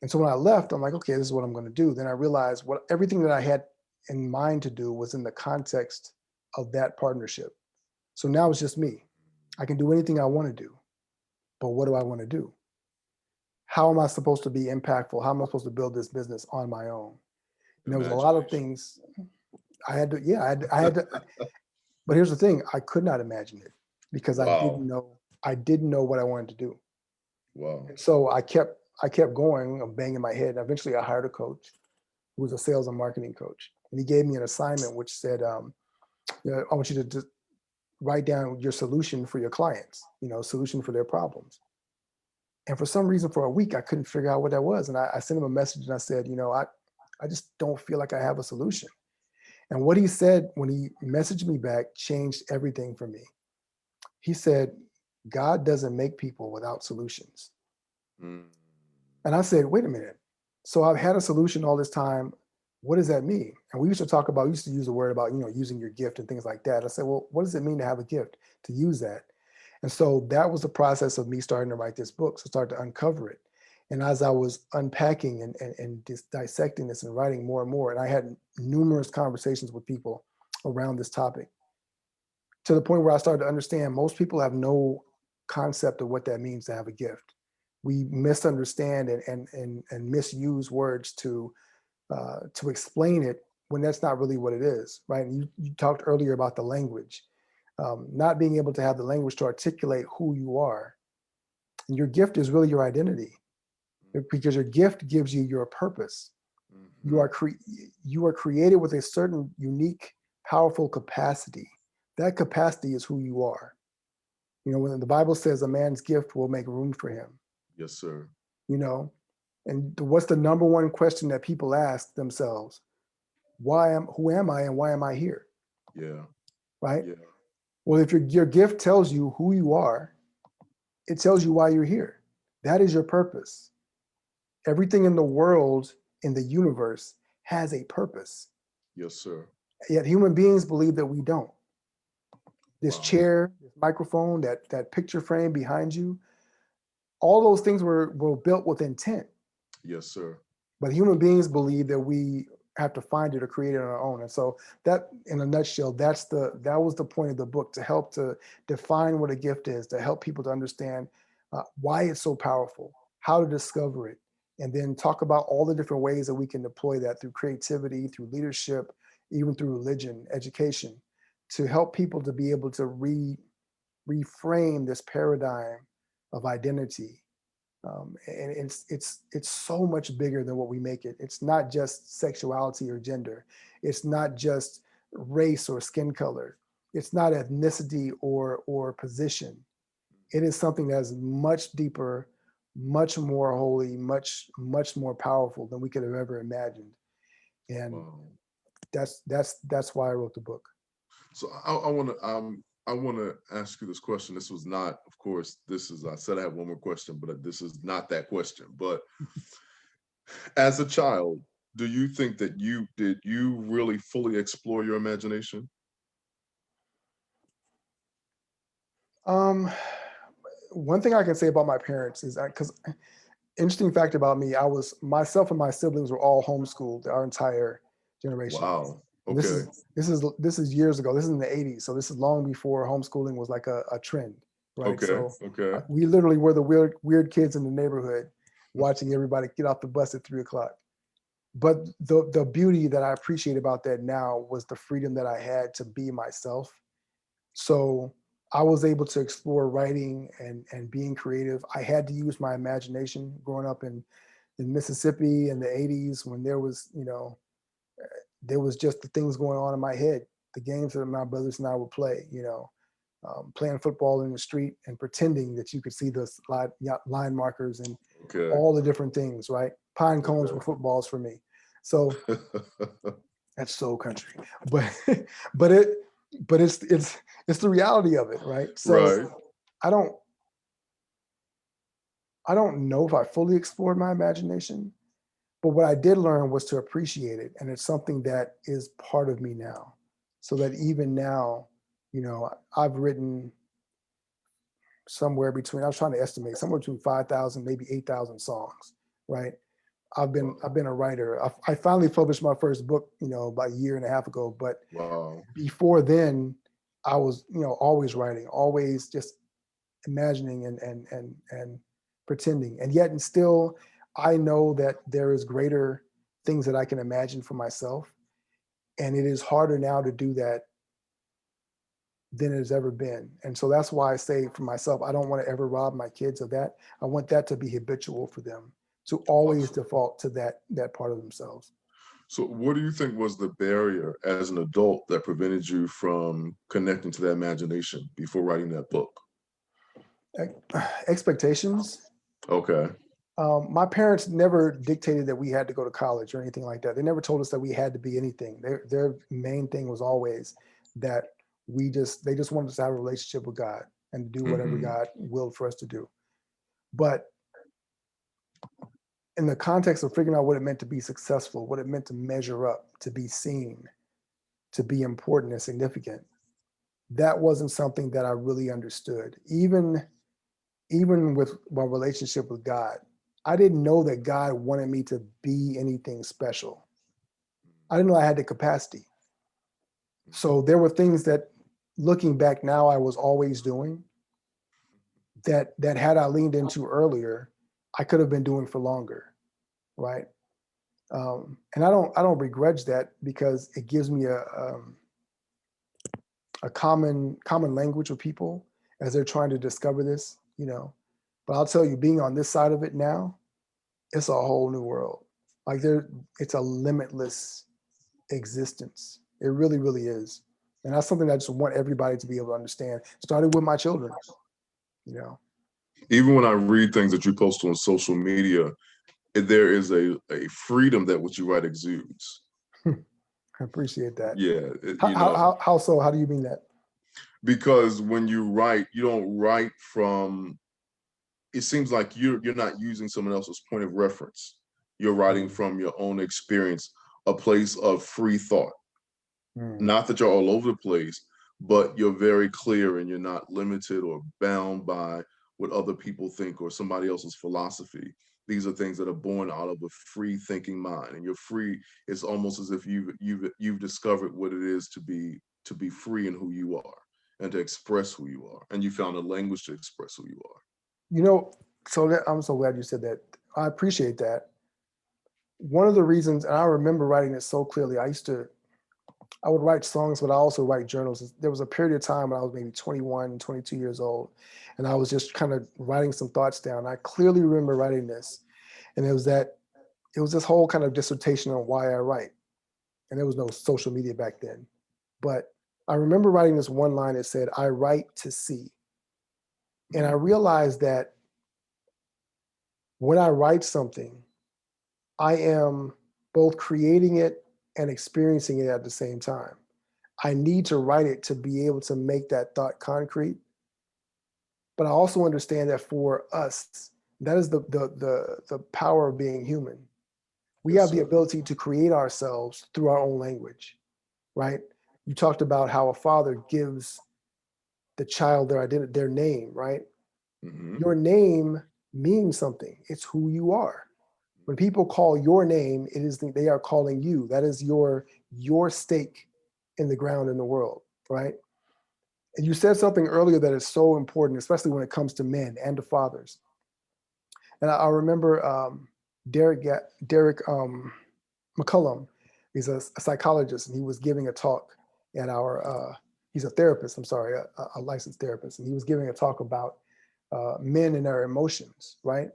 And so when I left, I'm like, okay, this is what I'm going to do. Then I realized everything that I had in mind to do was in the context of that partnership. So now it's just me. I can do anything I want to do, but what do I want to do? How am I supposed to be impactful? How am I supposed to build this business on my own? And there was a lot of things I had to, but here's the thing, I could not imagine it because I didn't know what I wanted to do. Wow. And so I kept going, banging my head. And eventually I hired a coach who was a sales and marketing coach. And he gave me an assignment which said, I want you to just write down your solution for your clients, solution for their problems. And for some reason, for a week, I couldn't figure out what that was. And I sent him a message and I said, I just don't feel like I have a solution. And what he said when he messaged me back changed everything for me. He said, God doesn't make people without solutions. Mm. And I said, wait a minute. So I've had a solution all this time. What does that mean? And we used to talk about, we used to use the word about, using your gift and things like that. I said, well, what does it mean to have a gift, to use that? And so that was the process of me starting to write this book. So start to uncover it. And as I was unpacking and just dissecting this and writing more and more, and I had numerous conversations with people around this topic, to the point where I started to understand most people have no concept of what that means to have a gift. We misunderstand and misuse words to explain it when that's not really what it is, right? And you talked earlier about the language, not being able to have the language to articulate who you are. And your gift is really your identity, because your gift gives you your purpose. You Mhm. are you are created with a certain unique, powerful capacity. That capacity is who you are. When the Bible says a man's gift will make room for him, Yes, sir. you know, and what's the number one question that people ask themselves? Who am I and why am I here? Yeah. Right? Yeah. Well, if your gift tells you who you are, it tells you why you're here. That is your purpose. Everything in the world, in the universe, has a purpose. Yes, sir. Yet human beings believe that we don't. This Wow. chair, this microphone, that picture frame behind you, all those things were built with intent. Yes, sir. But human beings believe that we have to find it or create it on our own. And so that, in a nutshell, that was the point of the book, to help to define what a gift is, to help people to understand why it's so powerful, how to discover it, and then talk about all the different ways that we can deploy that through creativity, through leadership, even through religion, education, to help people to be able to reframe this paradigm of identity. And it's so much bigger than what we make it. It's not just sexuality or gender. It's not just race or skin color. It's not ethnicity or position. It is something that's much deeper, much more holy, much more powerful than we could have ever imagined. And Wow. that's why I wrote the book. So I want to ask you this question. This was not, of course, this is, I said I have one more question, but this is not that question. But as a child, do you think that you really fully explore your imagination? Um, One thing I can say about my parents is that, because interesting fact about me, I was myself and my siblings were all homeschooled our entire generation. Wow. And this Okay. is this is years ago. This is in the 80s. So this is long before homeschooling was like a trend, right? Okay. So Okay. we literally were the weird kids in the neighborhood watching everybody get off the bus at 3 o'clock. But the beauty that I appreciate about that now was the freedom that I had to be myself. So I was able to explore writing and being creative. I had to use my imagination growing up in Mississippi in the 80s, when there was just the things going on in my head, the games that my brothers and I would play, playing football in the street and pretending that you could see the line markers and Okay. all the different things, right? Pine cones Okay. were footballs for me. So that's so country, but but it but it's the reality of it, right? So Right. I don't I don't know if I fully explored my imagination, but what I did learn was to appreciate it, and it's something that is part of me now. So that even now, I've written somewhere between, I was trying to estimate, somewhere between 5,000, maybe 8,000 songs, right? I've Wow. been a writer. I finally published my first book, about a year and a half ago. But Wow. before then, I was, always writing, always just imagining and pretending. And yet, and still, I know that there is greater things that I can imagine for myself, and it is harder now to do that than it has ever been. And so that's why I say for myself, I don't want to ever rob my kids of that. I want that to be habitual for them, to always Awesome. default to that part of themselves. So, what do you think was the barrier as an adult that prevented you from connecting to that imagination before writing that book? Expectations. Okay. My parents never dictated that we had to go to college or anything like that. They never told us that we had to be anything. Their main thing was always that they just wanted us to have a relationship with God and to do whatever Mm-hmm. God willed for us to do. But in the context of figuring out what it meant to be successful, what it meant to measure up, to be seen, to be important and significant, that wasn't something that I really understood. Even with my relationship with God, I didn't know that God wanted me to be anything special. I didn't know I had the capacity. So there were things that, looking back now, I was always doing that had I leaned into earlier, I could have been doing for longer, right? And I don't begrudge that, because it gives me a common language with people as they're trying to discover this, you know. But I'll tell you, being on this side of it now, it's a whole new world. Like it's a limitless existence. It really, really is. And that's something I just want everybody to be able to understand. Started with my children, you know. Even when I read things that you post on social media, there is a freedom that what you write exudes. I appreciate that. Yeah, How so? How do you mean that? because when you write, you don't write from. It seems like you're not using someone else's point of reference. You're writing Mm, from your own experience, a place of free thought. mm, Not that you're all over the place, but you're very clear and you're not limited or bound by what other people think or somebody else's philosophy. These are things that are born out of a free thinking mind, and you're free. It's almost as if you've discovered what it is to be free in who you are and to express who you are, and you found a language to express who you are. You know, I'm so glad you said that. I appreciate that. One of the reasons, and I remember writing it so clearly, I would write songs, but I also write journals. There was a period of time when I was maybe 21, 22 years old, and I was just kind of writing some thoughts down. I clearly remember writing this, and it was this whole kind of dissertation on why I write. And there was no social media back then. But I remember writing this one line that said, I write to see. And I realized that when I write something, I am both creating it and experiencing it at the same time. I need to write it to be able to make that thought concrete. But I also understand that for us, that is the power of being human. We Yes, have the sir. ability to create ourselves through our own language, right? You talked about how a father gives the child their identity, their name, right? Mm-hmm. Your name means something. It's who you are. When people call your name, they are calling you. That is your stake in the ground in the world, right? And you said something earlier that is so important, especially when it comes to men and to fathers. And I remember Derek McCullum. He's a psychologist, and he was giving a talk at our. He's a therapist. I'm sorry, a licensed therapist, and he was giving a talk about men and their emotions. Right,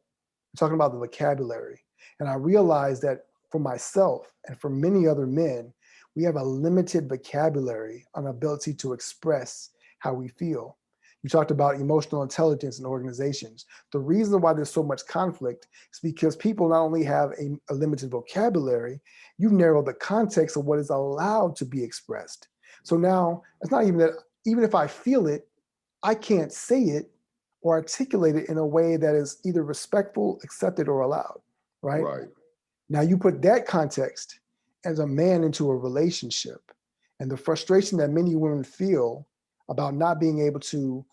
talking about the vocabulary, and I realized that for myself and for many other men, we have a limited vocabulary on ability to express how we feel. You talked about emotional intelligence in organizations. The reason why there's so much conflict is because people not only have a limited vocabulary, you've narrowed the context of what is allowed to be expressed. So now it's not even that, even if I feel it, I can't say it or articulate it in a way that is either respectful, accepted, or allowed, right? Right. Now you put that context as a man into a relationship, and the frustration that many women feel about not being able to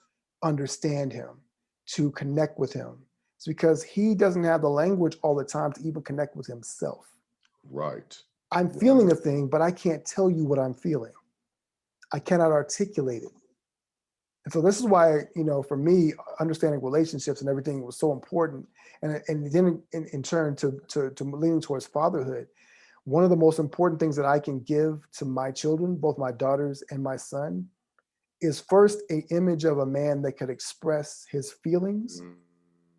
understand him, to connect with him. It's because he doesn't have the language all the time to even connect with himself. Right. I'm Right. feeling a thing, but I can't tell you what I'm feeling. I cannot articulate it. And so this is why, for me, understanding relationships and everything was so important. And then in turn to leaning towards fatherhood, one of the most important things that I can give to my children, both my daughters and my son, is first an image of a man that could express his feelings,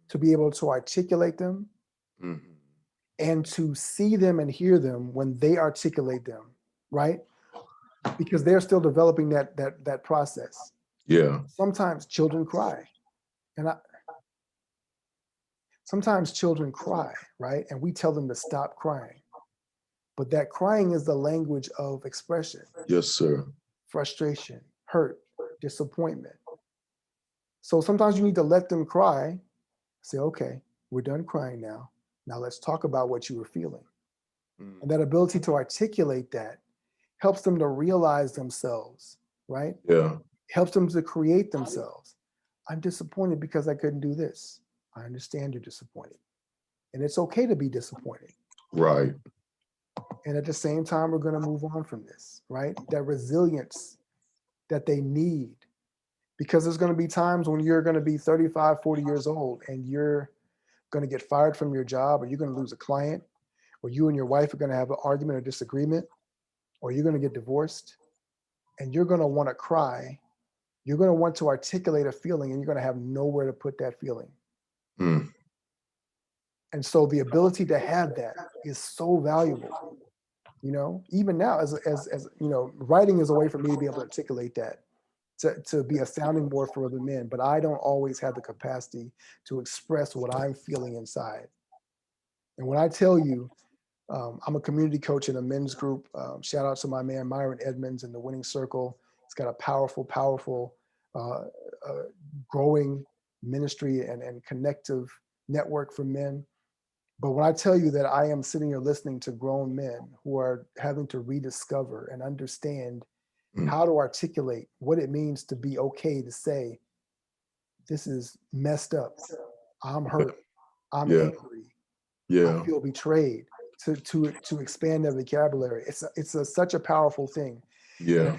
to be able to articulate them, Mm-hmm. and to see them and hear them when they articulate them, right? Because they're still developing that process. Yeah. Sometimes children cry, and Sometimes children cry, right? And we tell them to stop crying. But that crying is the language of expression, Yes, sir. frustration, hurt, disappointment. So sometimes you need to let them cry, say, okay, we're done crying now. Now let's talk about what you were feeling. Mm. And that ability to articulate that helps them to realize themselves, right? Yeah. Helps them to create themselves. I'm disappointed because I couldn't do this. I understand you're disappointed. And it's okay to be disappointed. Right. And at the same time, we're going to move on from this, right? That resilience that they need. Because there's going to be times when you're going to be 35, 40 years old and you're going to get fired from your job, or you're going to lose a client, or you and your wife are going to have an argument or disagreement, or you're going to get divorced, and you're going to want to cry. You're going to want to articulate a feeling, and you're going to have nowhere to put that feeling. Mm. And so the ability to have that is so valuable. You know, even now, as you know, writing is a way for me to be able to articulate that, to be a sounding board for other men. But I don't always have the capacity to express what I'm feeling inside. And when I tell you, I'm a community coach in a men's group. Shout out to my man Myron Edmonds in the Winning Circle. He's got a powerful, uh, uh, growing ministry and connective network for men. But when I tell you that I am sitting here listening to grown men who are having to rediscover and understand Mm. how to articulate what it means to be okay to say, this is messed up. I'm hurt. I'm Yeah. angry. I Yeah. feel betrayed. To expand their vocabulary, such a powerful thing. And Yeah.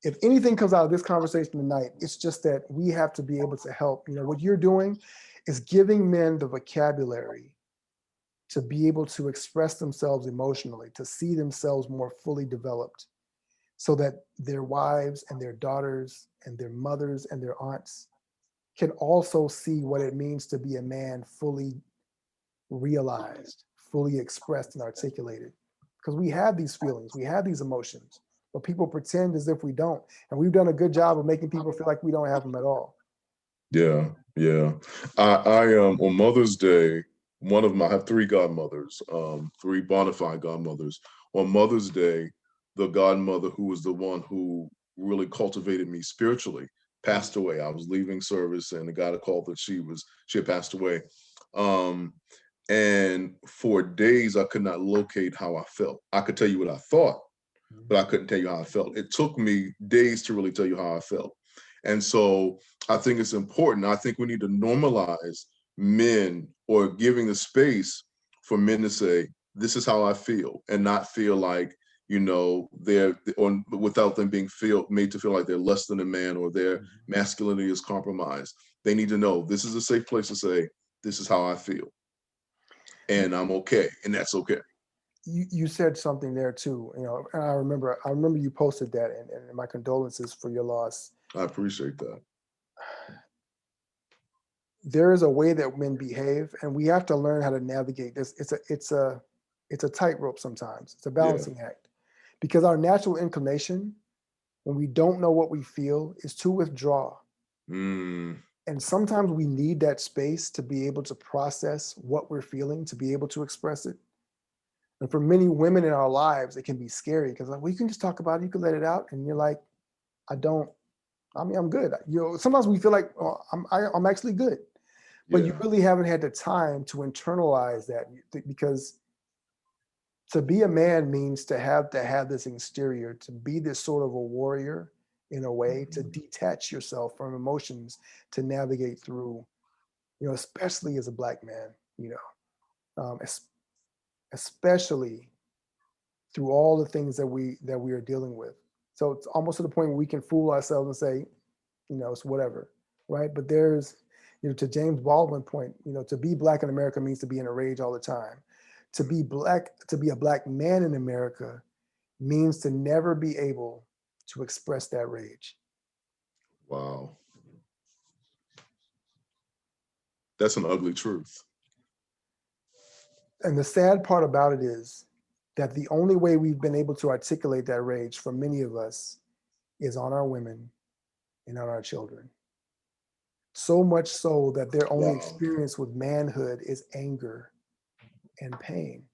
if anything comes out of this conversation tonight, it's just that we have to be able to help. You know, what you're doing is giving men the vocabulary to be able to express themselves emotionally, to see themselves more fully developed, so that their wives and their daughters and their mothers and their aunts can also see what it means to be a man fully realized, fully expressed and articulated. Because we have these feelings, we have these emotions, but people pretend as if we don't. And we've done a good job of making people feel like we don't have them at all. Yeah. Yeah. I on Mother's Day, I have three godmothers, three bona fide godmothers. On Mother's Day, the godmother who was the one who really cultivated me spiritually passed away. I was leaving service and the guy that called that she had passed away. Um, and for days I could not locate how I felt. I could tell you what I thought, but I couldn't tell you how I felt. It took me days to really tell you how I felt. And so I think it's important. I think we need to normalize men, or giving the space for men to say, this is how I feel, and not feel like, they're on, without them being made to feel like they're less than a man or their masculinity is compromised. They need to know this is a safe place to say, this is how I feel. And I'm okay. And that's okay. You said something there too, you know, and I remember you posted that, and my condolences for your loss. I appreciate that. There is a way that men behave, and we have to learn how to navigate this. It's a tightrope sometimes. It's a Yeah. balancing act, because our natural inclination when we don't know what we feel is to withdraw. Mm, And sometimes we need that space to be able to process what we're feeling, to be able to express it. And for many women in our lives, it can be scary because, like, well, you can just talk about it, you can let it out, and you're like, I'm good. You know, sometimes we feel like, oh, I'm actually good, but you yeah. really haven't had the time to internalize that, because to be a man means to have this exterior, to be this sort of a warrior in a way, to detach yourself from emotions, to navigate through, you know, especially as a Black man, you know, especially through all the things that we are dealing with. So it's almost to the point where we can fool ourselves and say, you know, it's whatever, right? But there's, you know, to James Baldwin's point, you know, to be Black in America means to be in a rage all the time. To be a Black man in America means to never be able to express that rage. Wow. That's an ugly truth. And the sad part about it is that the only way we've been able to articulate that rage for many of us is on our women and on our children. so much so that their only Wow. experience with manhood is anger and pain,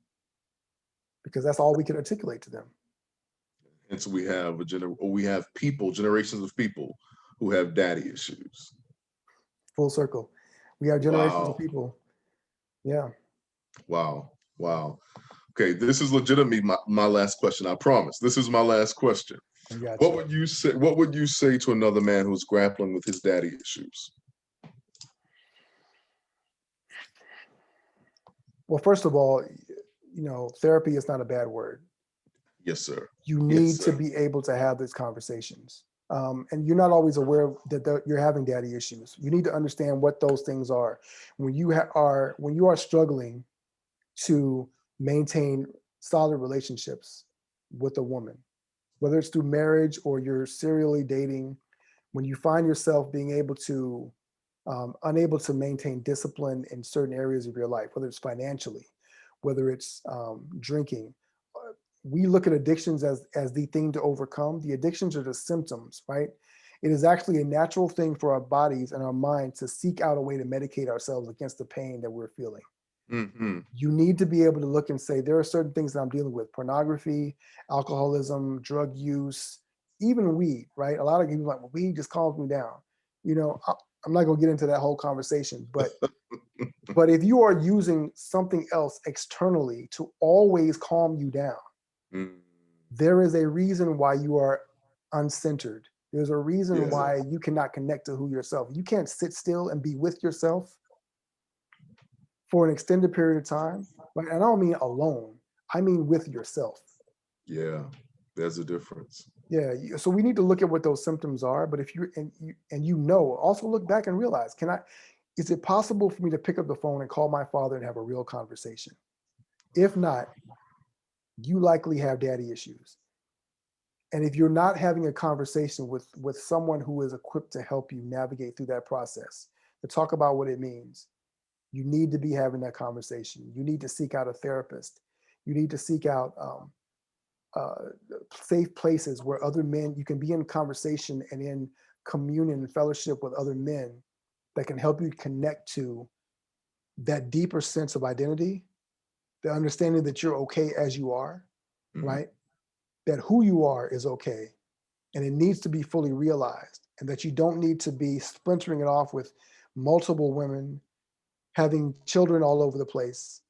because that's all we can articulate to them. And so we have generations of people who have daddy issues. Full circle. We have generations of Wow. people. Yeah. Wow. Wow. Okay, this is legitimately my last question. I promise. This is my last question. I got What you. would you say? What would you say to another man who's grappling with his daddy issues? Well, first of all, therapy is not a bad word. Yes, sir. You Yes, need to sir. be able to have these conversations. And you're not always aware that you're having daddy issues. You need to understand what those things are. When you are struggling to maintain solid relationships with a woman, whether it's through marriage or you're serially dating, when you find yourself being able to unable to maintain discipline in certain areas of your life, whether it's financially, whether it's drinking. We look at addictions as the thing to overcome. The addictions are the symptoms, right? It is actually a natural thing for our bodies and our mind to seek out a way to medicate ourselves against the pain that we're feeling. Mm-hmm. You need to be able to look and say, there are certain things that I'm dealing with: pornography, alcoholism, drug use, even weed, right? A lot of people are like, well, weed just calms me down. I'm not going to get into that whole conversation, but if you are using something else externally to always calm you down, Mm. there is a reason why you are uncentered. There's a reason Yeah. why you cannot connect to who yourself. You can't sit still and be with yourself for an extended period of time. Right? And I don't mean alone. I mean with yourself. Yeah. There's a difference. Yeah. So we need to look at what those symptoms are. But if also look back and realize, is it possible for me to pick up the phone and call my father and have a real conversation? If not, you likely have daddy issues. And if you're not having a conversation with someone who is equipped to help you navigate through that process, to talk about what it means, you need to be having that conversation. You need to seek out a therapist. You need to seek out safe places where other men, you can be in conversation and in communion and fellowship with other men that can help you connect to that deeper sense of identity, the understanding that you're okay as you are, Mhm. right? That who you are is okay and it needs to be fully realized, and that you don't need to be splintering it off with multiple women, having children all over the place,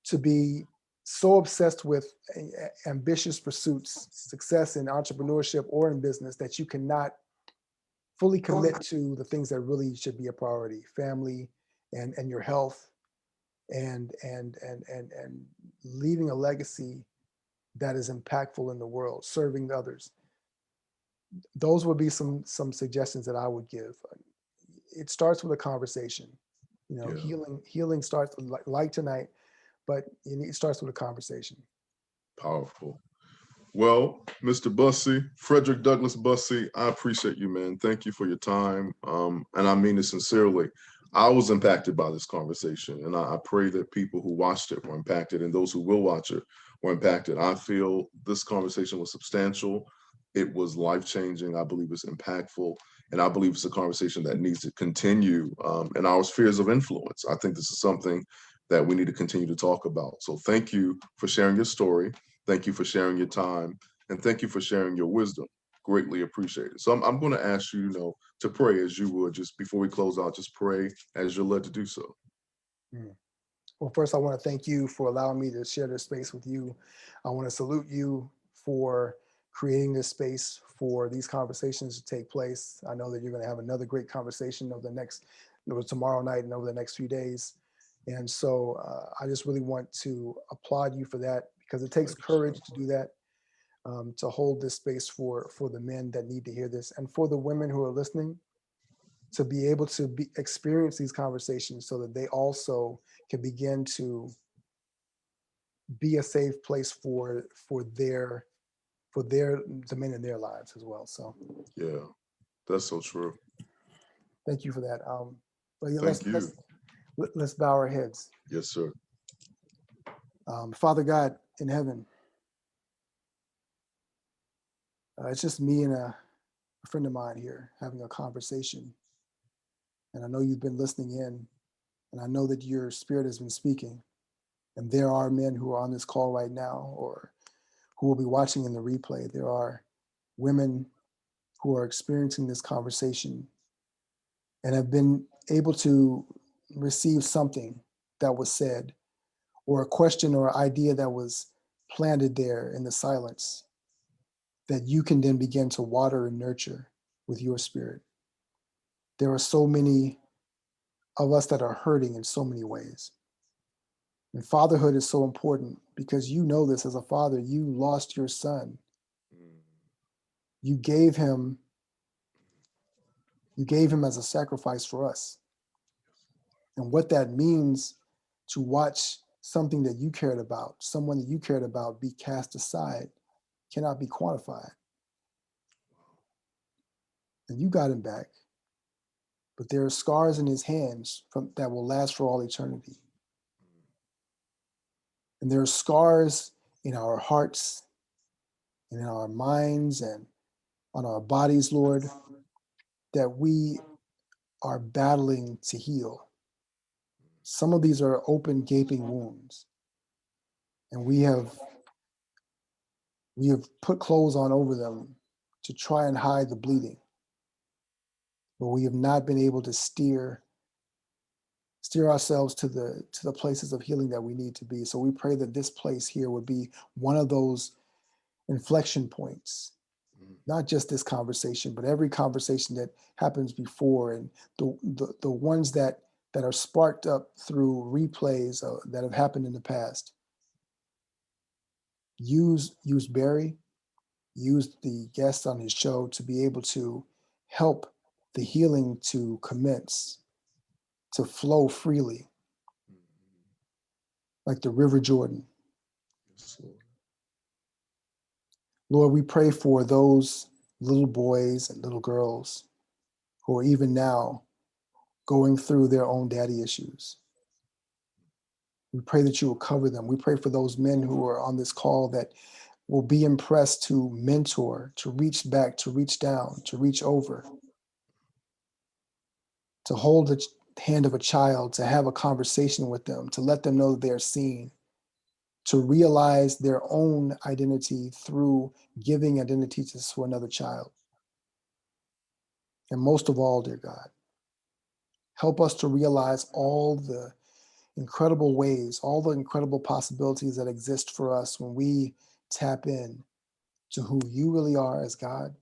to be so obsessed with ambitious pursuits, success in entrepreneurship or in business, that you cannot fully commit to the things that really should be a priority: family and your health, and leaving a legacy that is impactful in the world, serving others. Those would be some suggestions that I would give. It starts with a conversation. Yeah. Healing starts like tonight, but it starts with a conversation. Powerful. Well, Mr. Bussey, Fredrick Douglass Bussey, I appreciate you, man. Thank you for your time. And I mean it sincerely. I was impacted by this conversation, and I pray that people who watched it were impacted, and those who will watch it were impacted. I feel this conversation was substantial. It was life-changing. I believe it's impactful, and I believe it's a conversation that needs to continue in our spheres of influence. I think this is something that we need to continue to talk about. So thank you for sharing your story. Thank you for sharing your time, and thank you for sharing your wisdom. Greatly appreciated. So I'm going to ask you, to pray as you would, just before we close out. Just pray as you're led to do so. Mm. Well, first, I want to thank you for allowing me to share this space with you. I want to salute you for creating this space for these conversations to take place. I know that you're going to have another great conversation over tomorrow night and over the next few days. And so I just really want to applaud you for that, because it takes Thank you, sir. courage to do that, to hold this space for the men that need to hear this, and for the women who are listening, to be able to experience these conversations so that they also can begin to be a safe place for the men in their lives as well. So Yeah, that's so true. thank you for that. But yeah, Thank you. let's bow our heads. Yes, sir. Father God in heaven, it's just me and a friend of mine here having a conversation. And I know you've been listening in, and I know that your spirit has been speaking. And there are men who are on this call right now or who will be watching in the replay. There are women who are experiencing this conversation and have been able to receive something that was said, or a question or idea that was planted there in the silence, that you can then begin to water and nurture with your spirit. There are so many of us that are hurting in so many ways. And fatherhood is so important because you know this as a father. You lost your son. You gave him as a sacrifice for us. And what that means to watch something that you cared about, someone that you cared about, be cast aside cannot be quantified. And you got him back. But there are scars in his hands that will last for all eternity. And there are scars in our hearts and in our minds and on our bodies, Lord, that we are battling to heal. Some of these are open, gaping wounds. And we have put clothes on over them to try and hide the bleeding. But we have not been able to steer ourselves to the places of healing that we need to be. So we pray that this place here would be one of those inflection points, not just this conversation, but every conversation that happens before, and the ones that are sparked up through replays that have happened in the past. Use Barry, use the guest on his show to be able to help the healing to commence, to flow freely, like the River Jordan. Yes, Lord. Lord, we pray for those little boys and little girls who are even now going through their own daddy issues. We pray that you will cover them. We pray for those men who are on this call that will be impressed to mentor, to reach back, to reach down, to reach over, to hold the hand of a child, to have a conversation with them, to let them know that they are seen, to realize their own identity through giving identity to another child. And most of all, dear God, help us to realize all the incredible ways, all the incredible possibilities that exist for us when we tap in to who you really are as God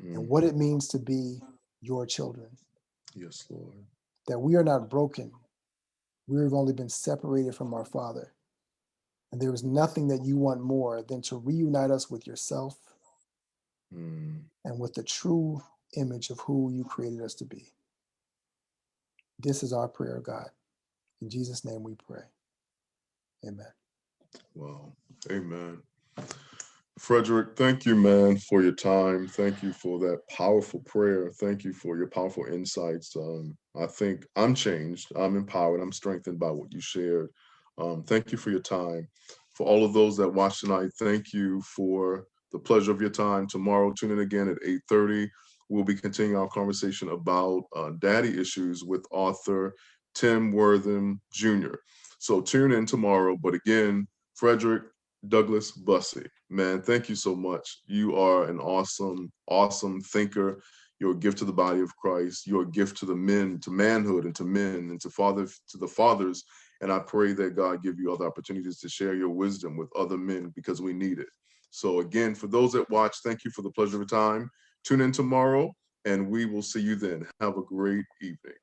and what it means to be your children. Yes, Lord. That we are not broken. We've only been separated from our Father. And there is nothing that you want more than to reunite us with yourself and with the true image of who you created us to be. This is our prayer, God. In Jesus' name we pray. Amen. Wow. Amen. Fredrick, thank you, man, for your time. Thank you for that powerful prayer. Thank you for your powerful insights. I think I'm changed. I'm empowered. I'm strengthened by what you shared. Thank you for your time. For all of those that watch tonight, thank you for the pleasure of your time. Tomorrow, tune in again at 8:30. We'll be continuing our conversation about daddy issues with author Tim Wortham Jr. So tune in tomorrow. But again, Fredrick Douglass Bussey, man, thank you so much. You are an awesome, awesome thinker. You're a gift to the body of Christ. You're a gift to the men, to manhood, and to men, and to the fathers. And I pray that God give you other opportunities to share your wisdom with other men because we need it. So again, for those that watch, thank you for the pleasure of your time. Tune in tomorrow, and we will see you then. Have a great evening.